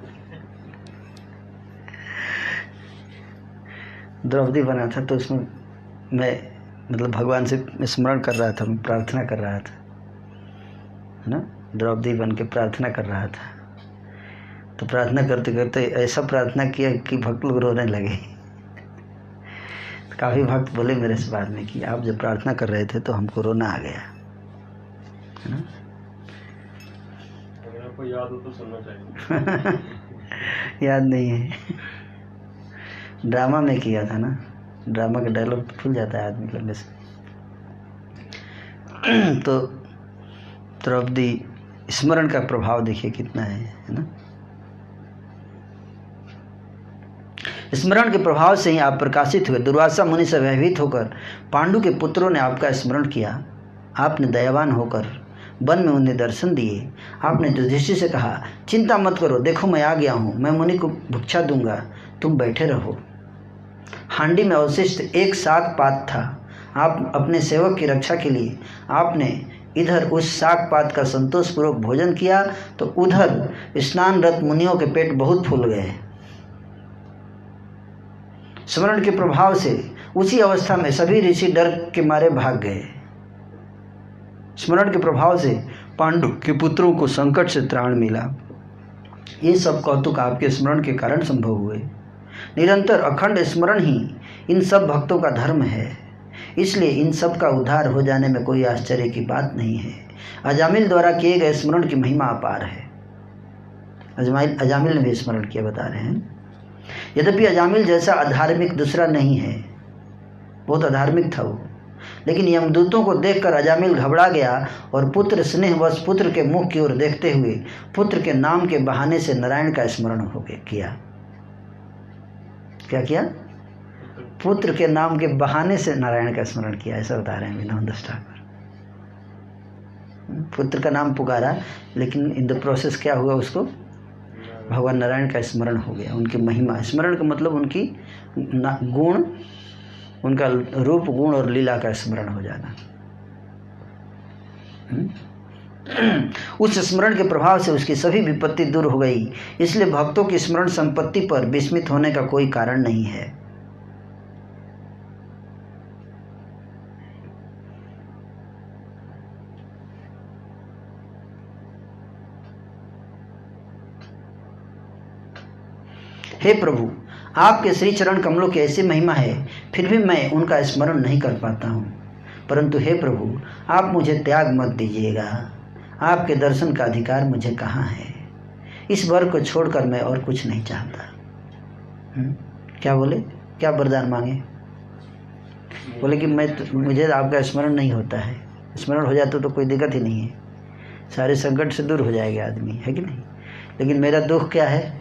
द्रौपदी बना था, तो उसमें मैं मतलब भगवान से स्मरण कर रहा था, प्रार्थना कर रहा था, है ना। द्रौपदी बन के प्रार्थना कर रहा था। तो प्रार्थना करते करते ऐसा प्रार्थना किया कि भक्त लोग रोने लगे। तो काफ़ी भक्त बोले मेरे से बाद में कि आप जब प्रार्थना कर रहे थे तो हमको रोना आ गया, है ना। अगर आपको याद हो तो सुनना चाहिए। याद नहीं है, ड्रामा में किया था ना, ड्रामा का डायलॉग भूल जाता है आदमी लंबे से। तो द्रौपदी स्मरण का प्रभाव देखिए कितना है ना। स्मरण के प्रभाव से ही आप प्रकाशित हुए। दुर्वासा मुनि से भयभीत होकर पांडु के पुत्रों ने आपका स्मरण किया। आपने दयावान होकर वन में उन्हें दर्शन दिए। आपने युधिष्ठिर से कहा, चिंता मत करो, देखो मैं आ गया हूँ, मैं मुनि को भिक्षा दूंगा, तुम बैठे रहो। हांडी में अवशिष्ट एक साग पात था। आप अपने सेवक की रक्षा के लिए आपने इधर उस साग पात का संतोषपूर्वक भोजन किया, तो उधर स्नानरत मुनियों के पेट बहुत फूल गए। स्मरण के प्रभाव से उसी अवस्था में सभी ऋषि डर के मारे भाग गए। स्मरण के प्रभाव से पांडु के पुत्रों को संकट से त्राण मिला। ये सब कौतुक आपके स्मरण के कारण संभव हुए। निरंतर अखंड स्मरण ही इन सब भक्तों का धर्म है, इसलिए इन सब का उद्धार हो जाने में कोई आश्चर्य की बात नहीं है। अजामिल द्वारा किए गए स्मरण की महिमा अपार है। अजामिल ने भी स्मरण किया, बता रहे हैं। यद्यपि अजामिल जैसा अधार्मिक दूसरा नहीं है, बहुत अधार्मिक था वो, लेकिन यमदूतों को देखकर अजामिल घबरा गया और पुत्र स्नेहवश पुत्र के मुख की ओर देखते हुए पुत्र के नाम के बहाने से नारायण का स्मरण हो किया। क्या किया? पुत्र के नाम के बहाने से नारायण का स्मरण किया, ऐसा बता रहे हैं विनोद ठाकुर। पुत्र का नाम पुकारा, लेकिन इन द प्रोसेस क्या हुआ, उसको भगवान नारायण का स्मरण हो गया, उनकी महिमा। स्मरण का मतलब उनकी गुण, उनका रूप गुण और लीला का स्मरण हो जाना। उस स्मरण के प्रभाव से उसकी सभी विपत्ति दूर हो गई। इसलिए भक्तों की स्मरण संपत्ति पर विस्मित होने का कोई कारण नहीं है। हे प्रभु, आपके श्री चरण कमलों की ऐसी महिमा है, फिर भी मैं उनका स्मरण नहीं कर पाता हूँ। परंतु हे प्रभु, आप मुझे त्याग मत दीजिएगा। आपके दर्शन का अधिकार मुझे कहाँ है? इस वर को छोड़कर मैं और कुछ नहीं चाहता। क्या बोले? क्या वरदान मांगे? बोले कि मुझे आपका स्मरण नहीं होता है। स्मरण हो जाता तो कोई दिक्कत ही नहीं है, सारे संकट से दूर हो जाएगा आदमी, है कि नहीं। लेकिन मेरा दुख क्या है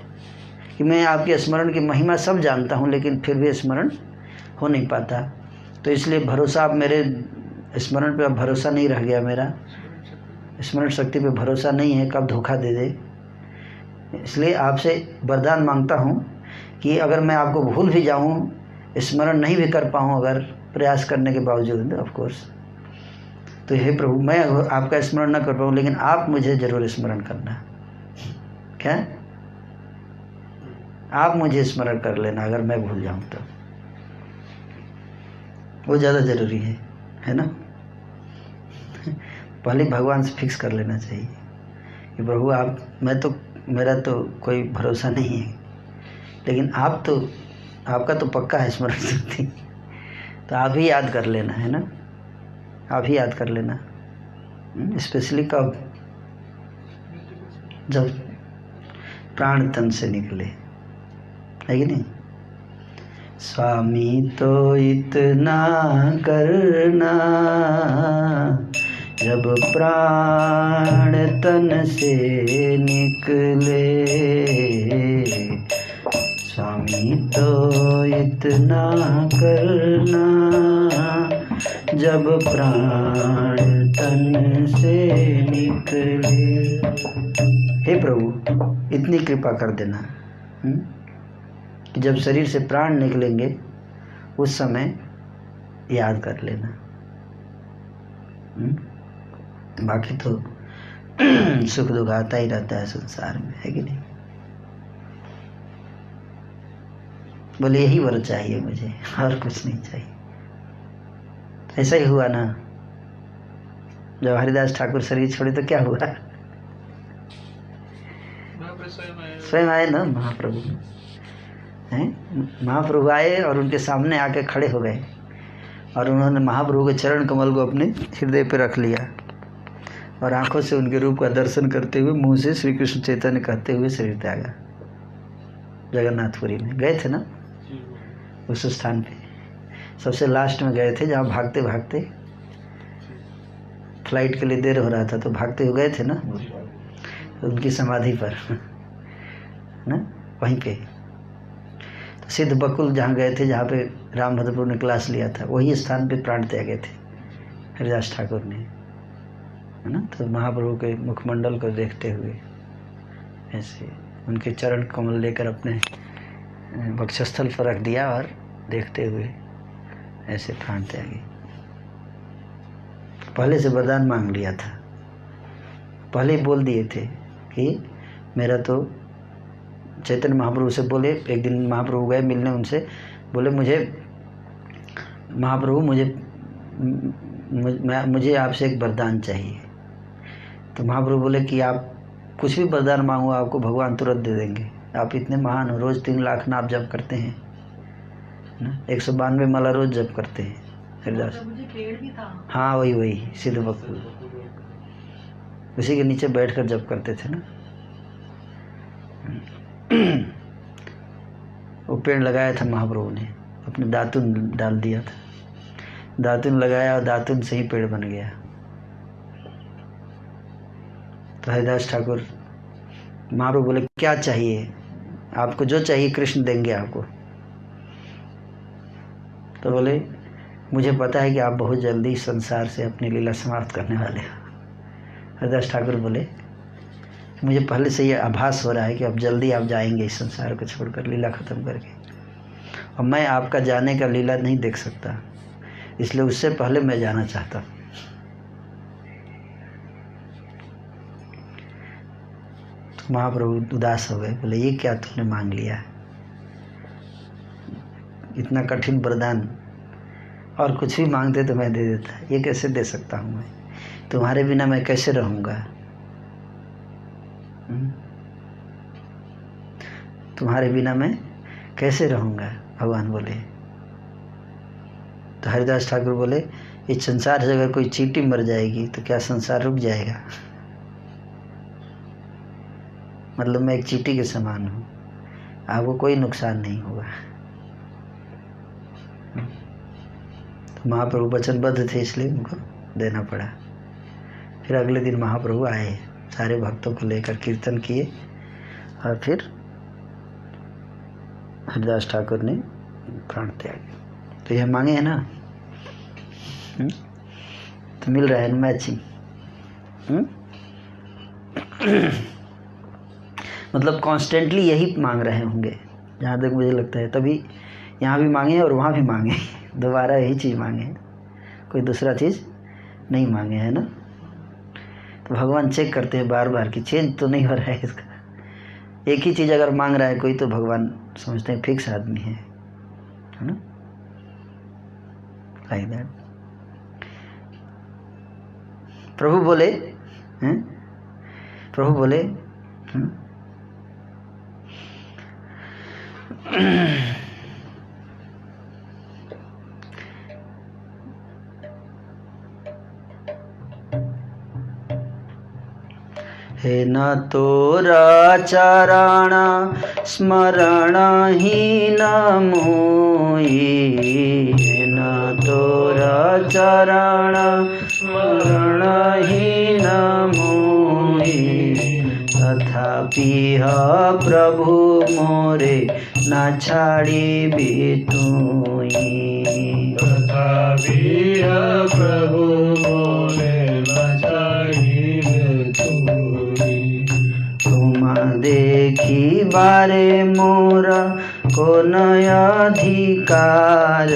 कि मैं आपके स्मरण की महिमा सब जानता हूँ, लेकिन फिर भी स्मरण हो नहीं पाता। तो इसलिए भरोसा, आप मेरे स्मरण पे अब भरोसा नहीं रह गया, मेरा स्मरण शक्ति पे भरोसा नहीं है, कब धोखा दे दे। इसलिए आपसे वरदान मांगता हूँ कि अगर मैं आपको भूल भी जाऊँ स्मरण नहीं भी कर पाऊँ अगर प्रयास करने के बावजूद ऑफ कोर्स, तो हे प्रभु मैं आपका स्मरण न कर पाऊँ लेकिन आप मुझे जरूर स्मरण करना। क्या? आप मुझे स्मरण कर लेना अगर मैं भूल जाऊँ तो, वो ज़्यादा ज़रूरी है ना। पहले भगवान से फिक्स कर लेना चाहिए कि प्रभु आप, मेरा तो कोई भरोसा नहीं है लेकिन आप तो, आपका तो पक्का है स्मरण शक्ति, तो आप ही याद कर लेना, है ना, आप ही याद कर लेना। स्पेशली कब? जब प्राण तन से निकले, है कि नहीं। स्वामी तो इतना करना जब प्राण तन से निकले, स्वामी तो इतना करना जब प्राण तन से निकले। हे प्रभु इतनी कृपा कर देना कि जब शरीर से प्राण निकलेंगे उस समय याद कर लेना। बाकी तो सुख दुख आता ही रहता है संसार में, है कि नहीं। बोले यही वर चाहिए मुझे, और कुछ नहीं चाहिए। ऐसा ही हुआ ना, जब हरिदास ठाकुर शरीर छोड़े तो क्या हुआ? स्वयं आए ना महाप्रभु, हैं महाप्रभु आए और उनके सामने आके खड़े हो गए और उन्होंने महाप्रभु के चरण कमल को अपने हृदय पर रख लिया और आंखों से उनके रूप का दर्शन करते हुए मुंह से श्री कृष्ण चैतन्य कहते हुए शरीर त्यागा। जगन्नाथपुरी में गए थे ना, उस स्थान पे सबसे लास्ट में गए थे जहाँ भागते भागते फ्लाइट के लिए देर हो रहा था, तो भागते हुए गए थे ना उनकी समाधि पर ना, वहीं पे। तो सिद्ध बकुल जहाँ गए थे, जहाँ पे रामभद्रपुर ने क्लास लिया था, वही स्थान पे प्राण त्यागे थे हरिदास ठाकुर ने, है ना। तो महाप्रभु के मुखमंडल को देखते हुए ऐसे उनके चरण कमल लेकर अपने वक्षस्थल पर रख दिया और देखते हुए ऐसे प्राण त्यागे। पहले से वरदान मांग लिया था, पहले ही बोल दिए थे कि मेरा तो, चैतन्य महाप्रभु से बोले, एक दिन महाप्रभु गए मिलने उनसे, बोले महाप्रभु मुझे आपसे एक वरदान चाहिए। तो महाप्रभु बोले कि आप कुछ भी वरदान मांगो आपको भगवान तुरंत दे देंगे, आप इतने महान हो, रोज़ 3 लाख नाम जप करते हैं ना, 192 माला रोज जप करते हैं हरिदास। हाँ वही सिद्ध बकुल, उसी के नीचे बैठकर जप करते थे ना। वो पेड़ लगाया था महाप्रभु ने, अपने दातुन डाल दिया था, दातुन लगाया और दातुन से ही पेड़ बन गया। तो हरिदास ठाकुर, महाप्रभु बोले क्या चाहिए आपको, जो चाहिए कृष्ण देंगे आपको। तो बोले मुझे पता है कि आप बहुत जल्दी संसार से अपनी लीला समाप्त करने वाले हो। हरिदास ठाकुर बोले मुझे पहले से ये आभास हो रहा है कि अब जल्दी आप जाएंगे इस संसार को छोड़कर, लीला ख़त्म करके, और मैं आपका जाने का लीला नहीं देख सकता, इसलिए उससे पहले मैं जाना चाहता हूँ। तो महाप्रभु उदास हो गए, बोले ये क्या तुमने मांग लिया, इतना कठिन वरदान, और कुछ भी मांगते तो मैं दे देता, ये कैसे दे सकता हूँ मैं, तुम्हारे बिना मैं कैसे रहूँगा, तुम्हारे बिना मैं कैसे रहूँगा, भगवान बोले। तो हरिदास ठाकुर बोले इस संसार से अगर कोई चींटी मर जाएगी तो क्या संसार रुक जाएगा, मतलब मैं एक चींटी के समान हूँ, आपको कोई नुकसान नहीं होगा। तो महाप्रभु वचनबद्ध थे इसलिए उनको देना पड़ा। फिर अगले दिन महाप्रभु आए, सारे भक्तों को लेकर कीर्तन किए और फिर हरिदास ठाकुर ने प्राण त्याग। तो यह मांगे है ना, तो मिल रहा है मैचिंग। मतलब कॉन्स्टेंटली यही मांग रहे होंगे जहाँ तक मुझे लगता है, तभी यहाँ भी मांगे और वहाँ भी मांगे, दोबारा यही चीज़ मांगे, कोई दूसरा चीज़ नहीं मांगे, है ना। तो भगवान चेक करते हैं बार बार कि चेंज तो नहीं हो रहा है इसका। एक ही चीज़ अगर मांग रहा है कोई तो भगवान समझते हैं फिक्स आदमी है ना, लाइक दैट। प्रभु बोले हैं, प्रभु बोले हे न तोरा चरण स्मरण ही न मोई, हे न तोरा चरण स्मरण ही न मोई, तथापि प्रभु मोरे न छाड़ी भी तुई, तथापि प्रभु मोरे न छाड़ी भी तुई, तुम देखी बारे मोरा को नया अधिकार,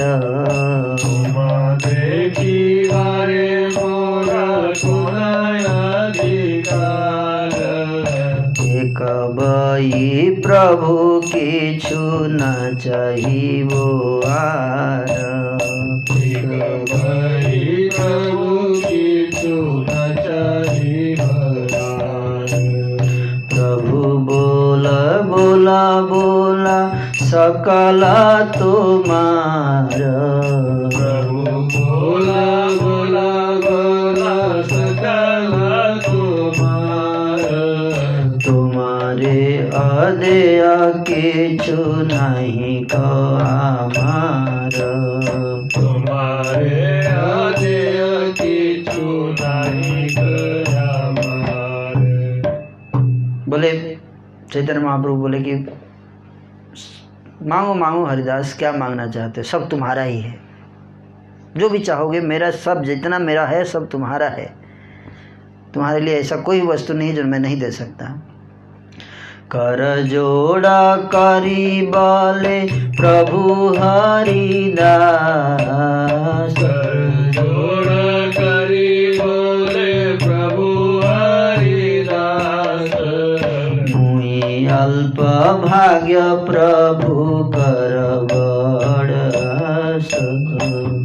तुम देखी बारे मोरा को नया अधिकार, एक बई प्रभु की छूना चाहिए आर, एक बई प्रभु की छूना चाहिए आर, प्रभु बोला बोला बोला सकल तुम्हार, प्रभु बोला बोला बोला सकल तुम्हार, तुम्हारे अदेय किछु नहीं को हमार, तुम्हारे अदेय किछु नहीं को हमार। बोले चैतन्य महाप्रभु बोले कि मांगो मांगो हरिदास, क्या मांगना चाहते हो, सब तुम्हारा ही है, जो भी चाहोगे मेरा, सब जितना मेरा है सब तुम्हारा है, तुम्हारे लिए ऐसा कोई वस्तु नहीं जो मैं नहीं दे सकता। कर जोड़ा करी बोले प्रभु हरिदास, कर जोड़ा करी बोले प्रभु हरिदास, मुई अल्प भाग्य प्रभु कर बड़ सक,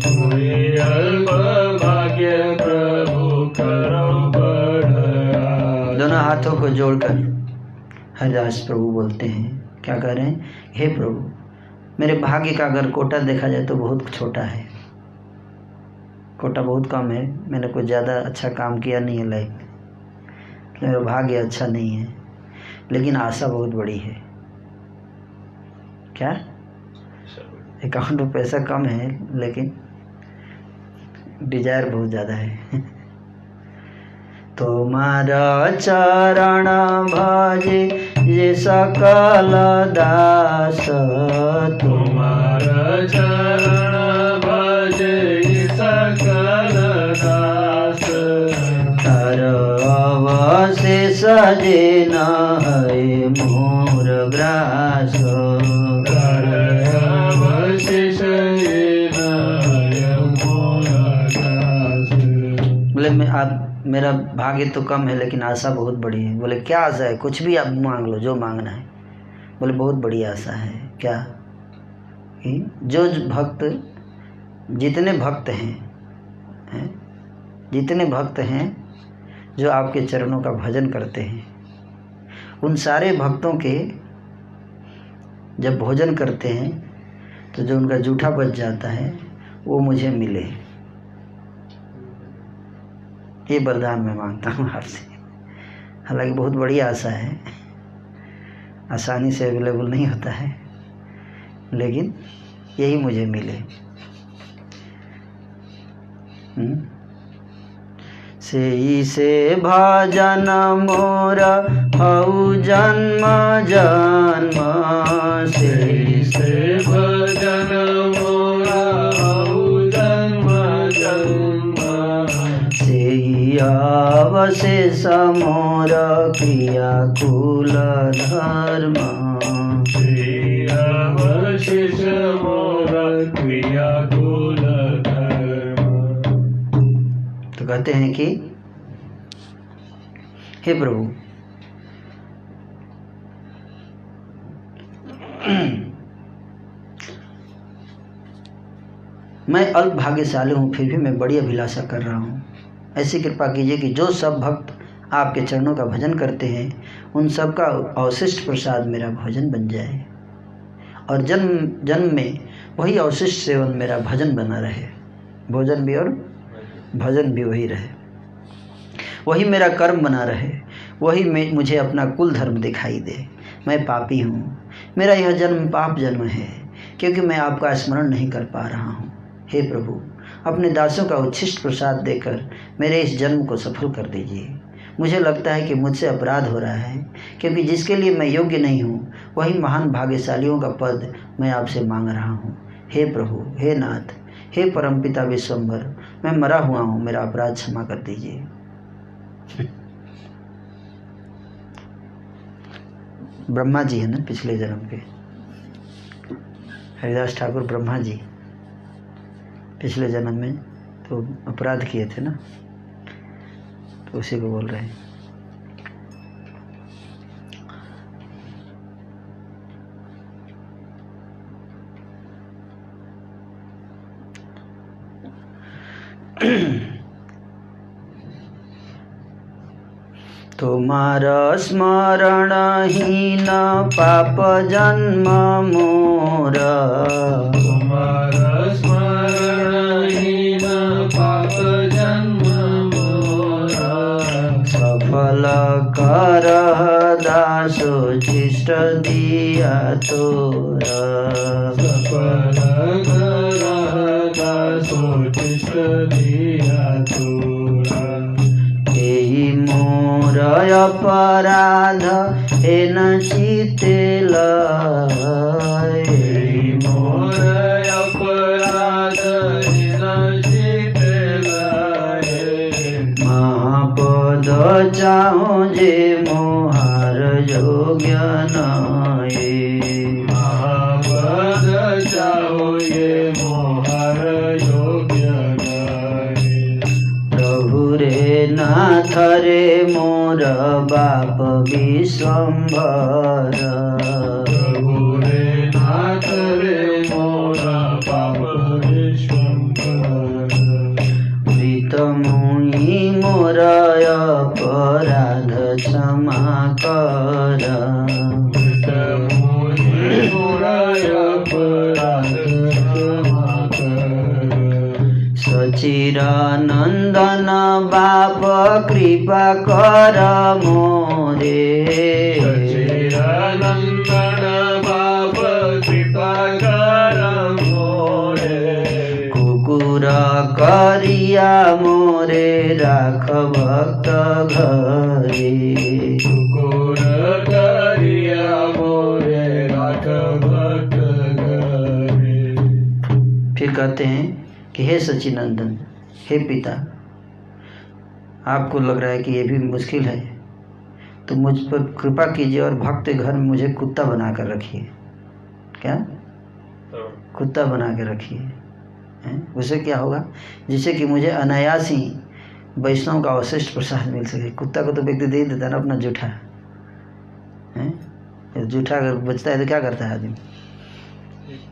मुई अल्प भाग्य प्रभु करो बड़। दोनों हाथों को जोड़कर हरिदास प्रभु बोलते हैं, क्या कह रहे हैं, हे प्रभु मेरे भाग्य का अगर कोटा देखा जाए तो बहुत छोटा है, कोटा बहुत कम है, मैंने कोई ज़्यादा अच्छा काम किया नहीं है लाइफ में, मेरा भाग्य अच्छा नहीं है, लेकिन आशा बहुत बड़ी है। क्या अकाउंट में पैसा कम है लेकिन डिजायर बहुत ज़्यादा है। तुम्हारा चरण भजे ये सकल दास, तुम्हारा चरण भजे ये सकल दास, तर अवशेष जे न है मोर ग्रास, कर अवशेष ये न है मोर ग्रास। बोले मैं आप मेरा भाग्य तो कम है लेकिन आशा बहुत बड़ी है। बोले क्या आशा है, कुछ भी आप मांग लो जो मांगना है। बोले बहुत बड़ी आशा है। क्या कि जो भक्त जितने भक्त हैं जितने भक्त हैं जो आपके चरणों का भजन करते हैं, उन सारे भक्तों के जब भोजन करते हैं तो जो उनका जूठा बच जाता है वो मुझे मिले, ये वरदान मैं मांगता हूँ आपसे। हालांकि बहुत बड़ी आशा है, आसानी से अवेलेबल नहीं होता है, लेकिन यही मुझे मिले। से भजन मोरा हऊ जन्म जन्म, से भजन मोरा हऊ जन्म जन्म, से अवशेष मोर क्रिया कुल धर्म, से अवशेष मोर क्रिया कुल धर्म। तो कहते हैं कि हे प्रभु, मैं अल्प भाग्यशाली हूँ, फिर भी मैं बड़ी अभिलाषा कर रहा हूँ। ऐसी कृपा कीजिए कि जो सब भक्त आपके चरणों का भजन करते हैं उन सब का अवशिष्ट प्रसाद मेरा भोजन बन जाए, और जन्म जन्म में वही अवशिष्ट सेवन मेरा भजन बना रहे। भोजन भी और भजन भी वही रहे, वही मेरा कर्म बना रहे, वही मुझे अपना कुल धर्म दिखाई दे। मैं पापी हूँ, मेरा यह जन्म पाप जन्म है, क्योंकि मैं आपका स्मरण नहीं कर पा रहा हूँ। हे प्रभु, अपने दासों का उच्छिष्ट प्रसाद देकर मेरे इस जन्म को सफल कर दीजिए। मुझे लगता है कि मुझसे अपराध हो रहा है, क्योंकि जिसके लिए मैं योग्य नहीं हूँ वही महान भाग्यशालियों का पद मैं आपसे मांग रहा हूँ। हे प्रभु, हे नाथ, हे परमपिता विश्वम्भर, मैं मरा हुआ हूँ, मेरा अपराध क्षमा कर दीजिए। ब्रह्मा जी है ना पिछले जन्म के, हरिदास ठाकुर ब्रह्मा जी पिछले जन्म में तो अपराध किए थे ना, तो उसी को बोल रहे हैं। तुम्हारा स्मरण हीन पाप जन्म मोरा, तुम्हारा स्मरण हीन पाप जन्म मोरा। सफल कर दासोचिष्ट दिया तोरा, सफल कर दासोचिष्ट दिया तोरा। यही मोर अपराध हेन चित्ते लाए, मोर अपराध हेन चित्ते लाए। महापद चाहो जे मोहार योग्य नाये, महापद चाहो ये मोहर योग्य नाये। प्रभु रे नाथ रे मोर बाप विश्वम्भर, प्रभु रे नाथ रे मोर पाप विश्वम्भर। प्रीत मुनि मोर अपराध क्षमा कर, मुनि मोर अपराध क्षमा कर। सचिरानंदन बाप कृपा कर मोरे, सच्चिदानंदन बाप कृपा कर मोरे। कुकुर करिया मोरे राख भक्त घरे, कुकुर करिया मोरे राख भक्त घरे। फिर कहते हैं कि हे सचिनंदन, हे पिता, आपको लग रहा है कि ये भी मुश्किल है, तो मुझ पर कृपा कीजिए और भक्त के घर में मुझे कुत्ता बना कर रखिए। क्या? कुत्ता बना के रखिए। उससे क्या होगा? जिससे कि मुझे अनायास ही वैष्णव का अवशिष्ट प्रसाद मिल सके। कुत्ता को तो व्यक्ति दे देता है ना अपना जूठा, है जूठा अगर बचता है तो क्या करता है आदमी?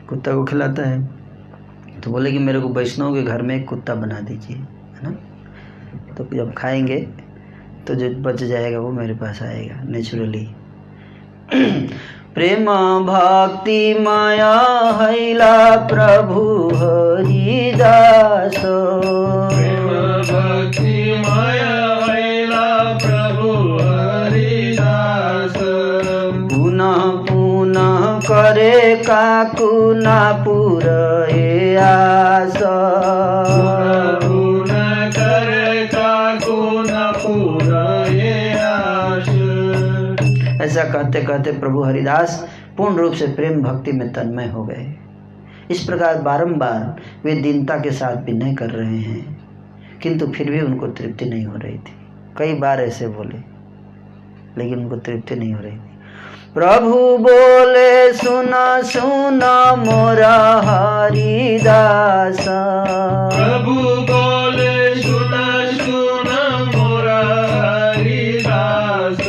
कुत्ता को खिलाता है। तो बोले कि मेरे को वैष्णव के घर में एक कुत्ता बना दीजिए, है ना, तो जब खाएंगे तो जो बच जाएगा वो मेरे पास आएगा नेचुरली। प्रेम भक्ति माया हैला प्रभु हरिदास, प्रेम भक्ति माया हैला प्रभु हरिदास। पुनः पुनः करे काकु ना पुरए आस, पुनः करे काकु ना पुरए आस। ऐसा कहते कहते प्रभु हरिदास पूर्ण रूप से प्रेम भक्ति में तन्मय हो गए। इस प्रकार बारंबार वे दीनता के साथ विनय कर रहे हैं, किंतु फिर भी उनको तृप्ति नहीं हो रही थी। कई बार ऐसे बोले लेकिन उनको तृप्ति नहीं हो रही थी। प्रभु बोले सुन सुन मोरा हरिदास। प्रभु बोले सुन सुन मोरा हरिदास।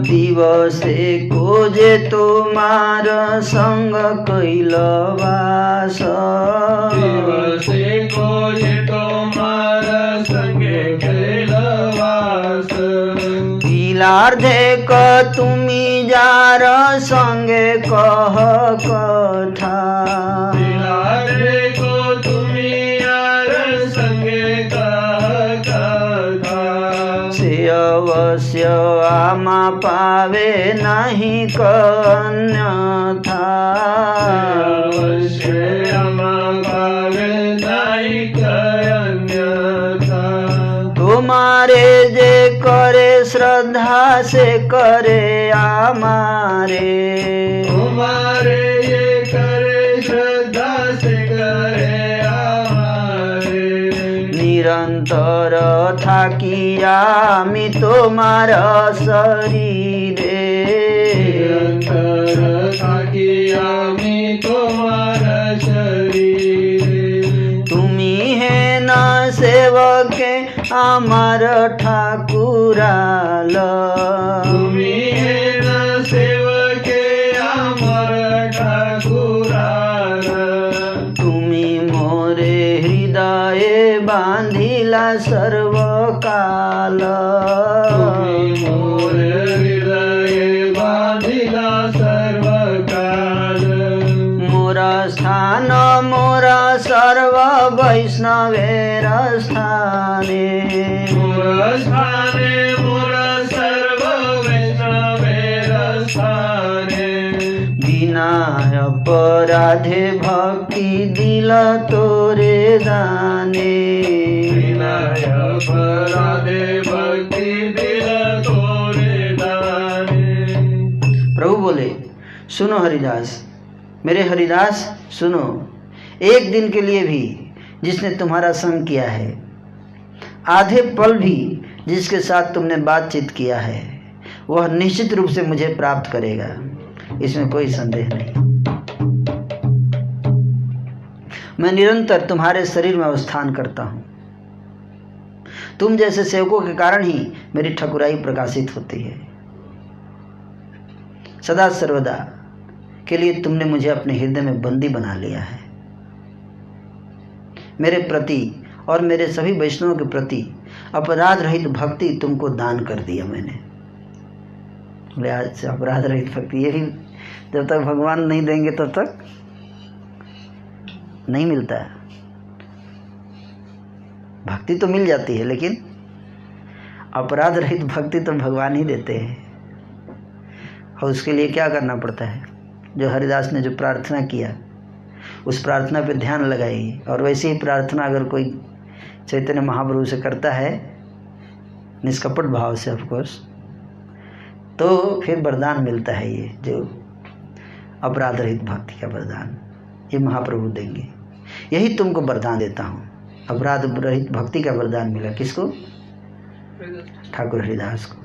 दिवसे खोजे तुम्हार संग कैलवास। दिवसे खोजे तुम्हार संगे कैलवास। तिलार्धे क तुमी जार संगे कह कथा। तिलार्धे को तुमी यार संगे कह कथा। से अवश्य आमा पावे नहीं कन्यथा। अवश्य आमा पावे नहीं कन्यथा। तुम्हारे जे करे श्रद्धा से करे आमारे। तुम्हारे ये करे श्रद्धा से करे हमारे। निरंतर থাকিয়া আমি তোমার শরীরে। निरंतर थाकी आमी तुम्हार शरीरे। তুমি হে না সেবকে আমার ঠাকুরাল। तुम्ही हे ना सेवके अमर ठाकुरार। তুমি মোরে হৃদয়ে বাঁধিলা সর্বকাল। तुम्ही मोर हृदय बांधिला सर्वकाल। मोरा स्थान मोरा सर्व वैष्णवेर स्थाने। मोर स्थाने मोर सर्व वैष्णवेर स्थाने। बिना अपराधे भक्ति दिल तोरे दाने। विनय अपराधे भक्ति दिल तोरे दाने। प्रभु बोले सुनो हरिदास, मेरे हरिदास सुनो, एक दिन के लिए भी जिसने तुम्हारा संग किया है, आधे पल भी जिसके साथ तुमने बातचीत किया है, वह निश्चित रूप से मुझे प्राप्त करेगा, इसमें कोई संदेह नहीं। मैं निरंतर तुम्हारे शरीर में अवस्थान करता हूँ। तुम जैसे सेवकों के कारण ही मेरी ठकुराई प्रकाशित होती है। सदा सर्वदा के लिए तुमने मुझे अपने हृदय में बंदी बना लिया है। मेरे प्रति और मेरे सभी वैष्णवों के प्रति अपराध रहित भक्ति तुमको दान कर दिया मैंने। बोले आज से अपराध रहित भक्ति, ये भी जब तक भगवान नहीं देंगे तब तक नहीं मिलता है। भक्ति तो मिल जाती है, लेकिन अपराध रहित भक्ति तो भगवान ही देते हैं। और उसके लिए क्या करना पड़ता है? जो हरिदास ने जो प्रार्थना किया, उस प्रार्थना पे ध्यान लगाइए। और वैसे ही प्रार्थना अगर कोई चैतन्य महाप्रभु से करता है निष्कपट भाव से, ऑफकोर्स, तो फिर वरदान मिलता है। ये जो अपराध रहित भक्ति का वरदान, ये महाप्रभु देंगे। यही तुमको वरदान देता हूँ, अपराध रहित भक्ति का वरदान मिला। किसको? ठाकुर हरिदास को।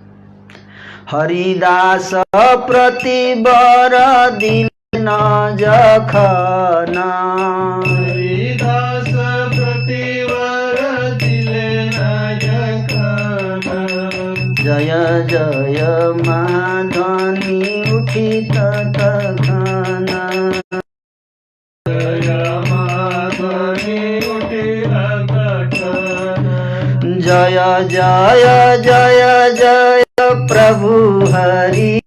हरिदास प्रति बर दिल न जखना। हरिदास प्रति वर दिल न जखना। जय जय माधनी उठी तखना। जय माधनी उठी तखना। जय जय जय जय प्रभु हरिदास।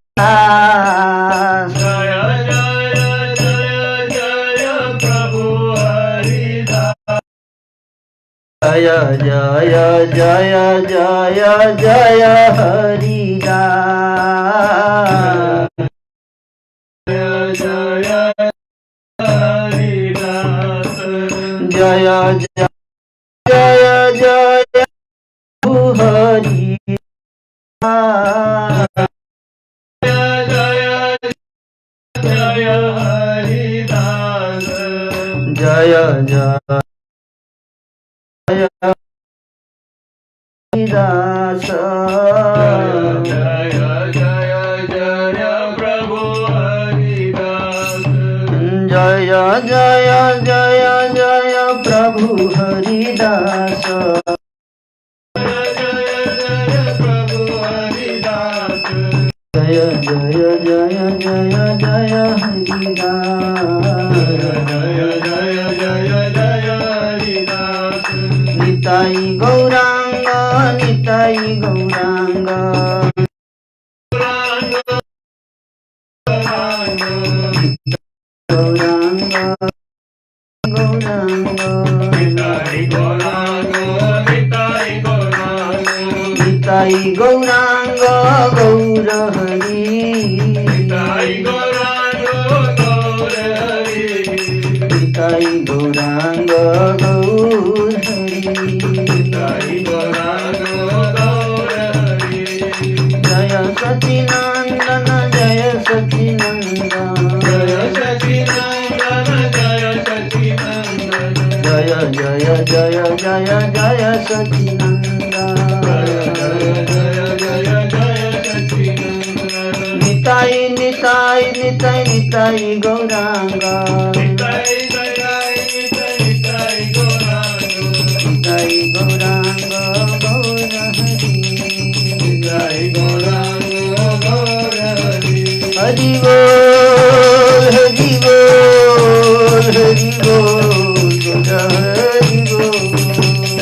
जय जय जय जय प्रभु हरिदास। जय जय जय जय जय हरिदास। जय जय हरिदास। जय जय जय जय प्रभु हरिदास। जय जय हरिदास। जय जय हरिदास। जय जय जय प्रभु जय जय जय प्रभु हरिदास जय जय जय जय जय हरिदास निताई गौरांग निताई गौरांग गौरांग गौरांग निताई गौरांग गौर हरि निताई गौरांग गौर हरि जय सचिनंदन जय सचिनंदन जय जय जय जय जय सचिनंदन निताई निताई निताई निताई गौरांग निताई गौरांग गौर हरि हरि बोल हरि बोल हरि बोल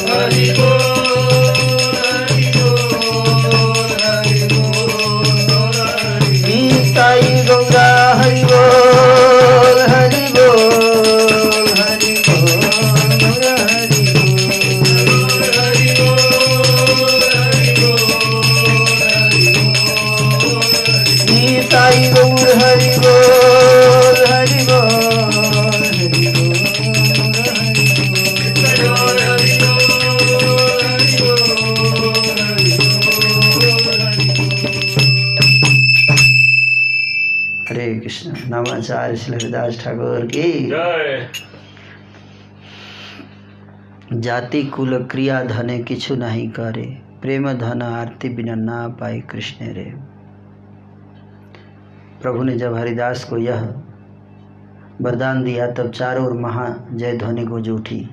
हरि बोल निताई गौरा हरि बोल हरि बोल हरि बोल निताई गौर हरि बोल हरि बोल हरि हरे कृष्ण। नामाचार्य श्री हरिदास ठाकुर की जय। जाति कुल क्रिया धने किछु नहीं करे, प्रेम धन आरती बिना ना पाए कृष्ण रे। प्रभु ने जब हरिदास को यह वरदान दिया तब चारों ओर महा जय ध्वनि गूंज उठी।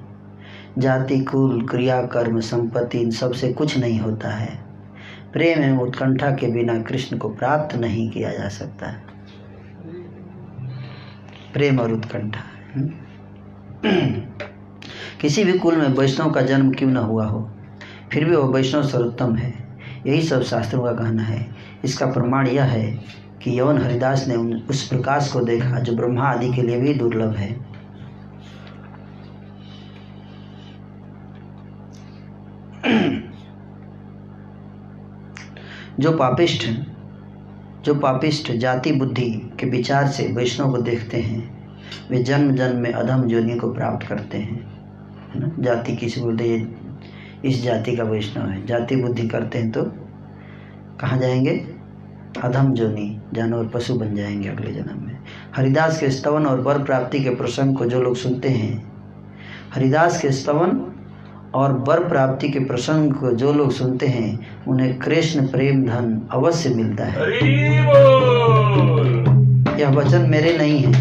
जाति कुल क्रिया कर्म संपत्ति इन सब से कुछ नहीं होता है, प्रेम एवं उत्कंठा के बिना कृष्ण को प्राप्त नहीं किया जा सकता है। प्रेम और उत्कंठा किसी भी कुल में वैष्णव का जन्म क्यों न हुआ हो, फिर भी वह वैष्णव सर्वोत्तम है, यही सब शास्त्रों का कहना है। इसका प्रमाण यह है कि यवन हरिदास ने उस प्रकाश को देखा जो ब्रह्मा आदि के लिए भी दुर्लभ है। जो पापिष्ठ जाति बुद्धि के विचार से वैष्णव को देखते हैं, वे जन्म जन्म में अधम योनि को प्राप्त करते हैं, है ना। जाति किसी बोलते हैं इस जाति का वैष्णव है, जाति बुद्धि करते हैं तो कहाँ जाएंगे, अधम योनि, जानवर पशु बन जाएंगे अगले जन्म में। हरिदास के स्तवन और वर प्राप्ति के प्रसंग को जो लोग सुनते हैं, हरिदास के स्तवन और वर प्राप्ति के प्रसंग को जो लोग सुनते हैं, उन्हें कृष्ण प्रेम धन अवश्य मिलता है। यह वचन मेरे नहीं है,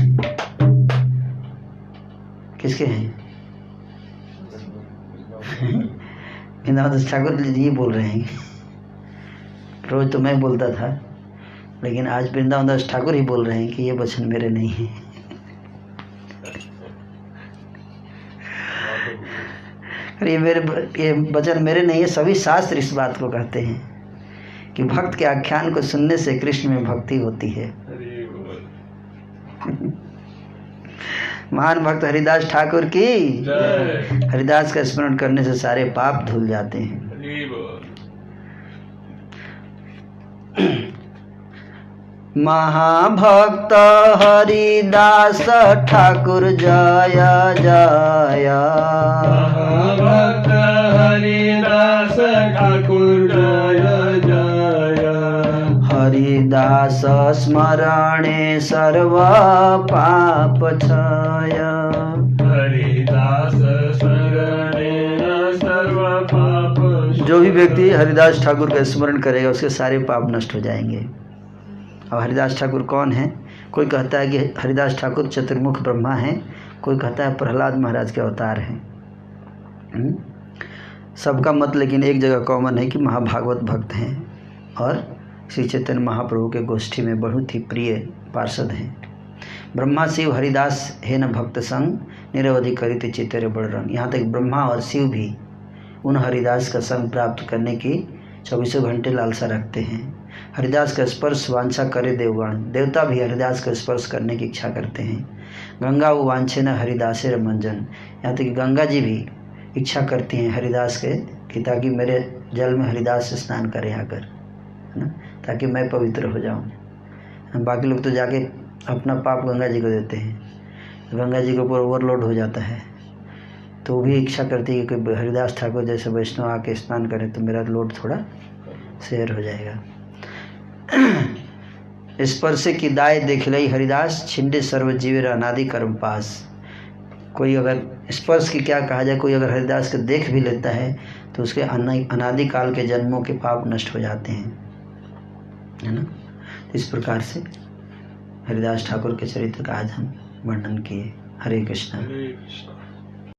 किसके हैं? वृंदावन ठाकुर जी बोल रहे हैं। रोज तो मैं बोलता था, लेकिन आज वृंदावन दास ठाकुर ही बोल रहे हैं कि ये वचन मेरे नहीं है। ये वचन मेरे नहीं है। सभी शास्त्र इस बात को कहते हैं कि भक्त के आख्यान को सुनने से कृष्ण में भक्ति होती है। महान भक्त हरिदास ठाकुर की जय। हरिदास का स्मरण करने से सारे पाप धुल जाते हैं। महाभक्त हरिदास ठाकुर जय जय। महाभक्त हरिदास ठाकुर जय जय। हरिदास स्मरणे सर्व पाप क्षय। हरिदास स्मरणे सर्व पाप। जो भी व्यक्ति हरिदास ठाकुर का स्मरण करेगा उसके सारे पाप नष्ट हो जाएंगे। अब हरिदास ठाकुर कौन है? कोई कहता है कि हरिदास ठाकुर चतुर्मुख ब्रह्मा हैं, कोई कहता है प्रहलाद महाराज के अवतार हैं। सबका मत लेकिन एक जगह कॉमन है कि महाभागवत भक्त हैं और श्री चैतन्य महाप्रभु के गोष्ठी में बहुत ही प्रिय पार्षद हैं। ब्रह्मा शिव हरिदास है न भक्त संग, निरवधि करित चित्तरे बड़ रंग। यहाँ तक ब्रह्मा और शिव भी उन हरिदास का संग प्राप्त करने की 24 घंटे लालसा रखते हैं। हरिदास का स्पर्श वांछा करे देवगण, देवता भी हरिदास का स्पर्श करने की इच्छा करते हैं। गंगा वो वांछे न हरिदासे मंजन, यहाँ तक कि गंगा जी भी इच्छा करती हैं हरिदास के कि ताकि मेरे जल में हरिदास स्नान करें आकर, है ना, ताकि मैं पवित्र हो जाऊँ। बाकी लोग तो जाके अपना पाप गंगा जी को देते हैं, गंगा जी के ऊपर ओवरलोड हो जाता है, तो वो भी इच्छा करती है कि हरिदास ठाकुर जैसे वैष्णव आके स्नान करें तो मेरा लोड थोड़ा शेयर हो जाएगा। स्पर्श की दाय देख लई हरिदास, छिंडे सर्वजीवेर अनादि कर्म पास। कोई अगर स्पर्श की क्या कहा जाए, कोई अगर हरिदास को देख भी लेता है तो उसके अनादि काल के जन्मों के पाप नष्ट हो जाते हैं, है ना। इस प्रकार से हरिदास ठाकुर के चरित्र का आज हम वर्णन किए। हरे कृष्ण। हरे कृष्ण।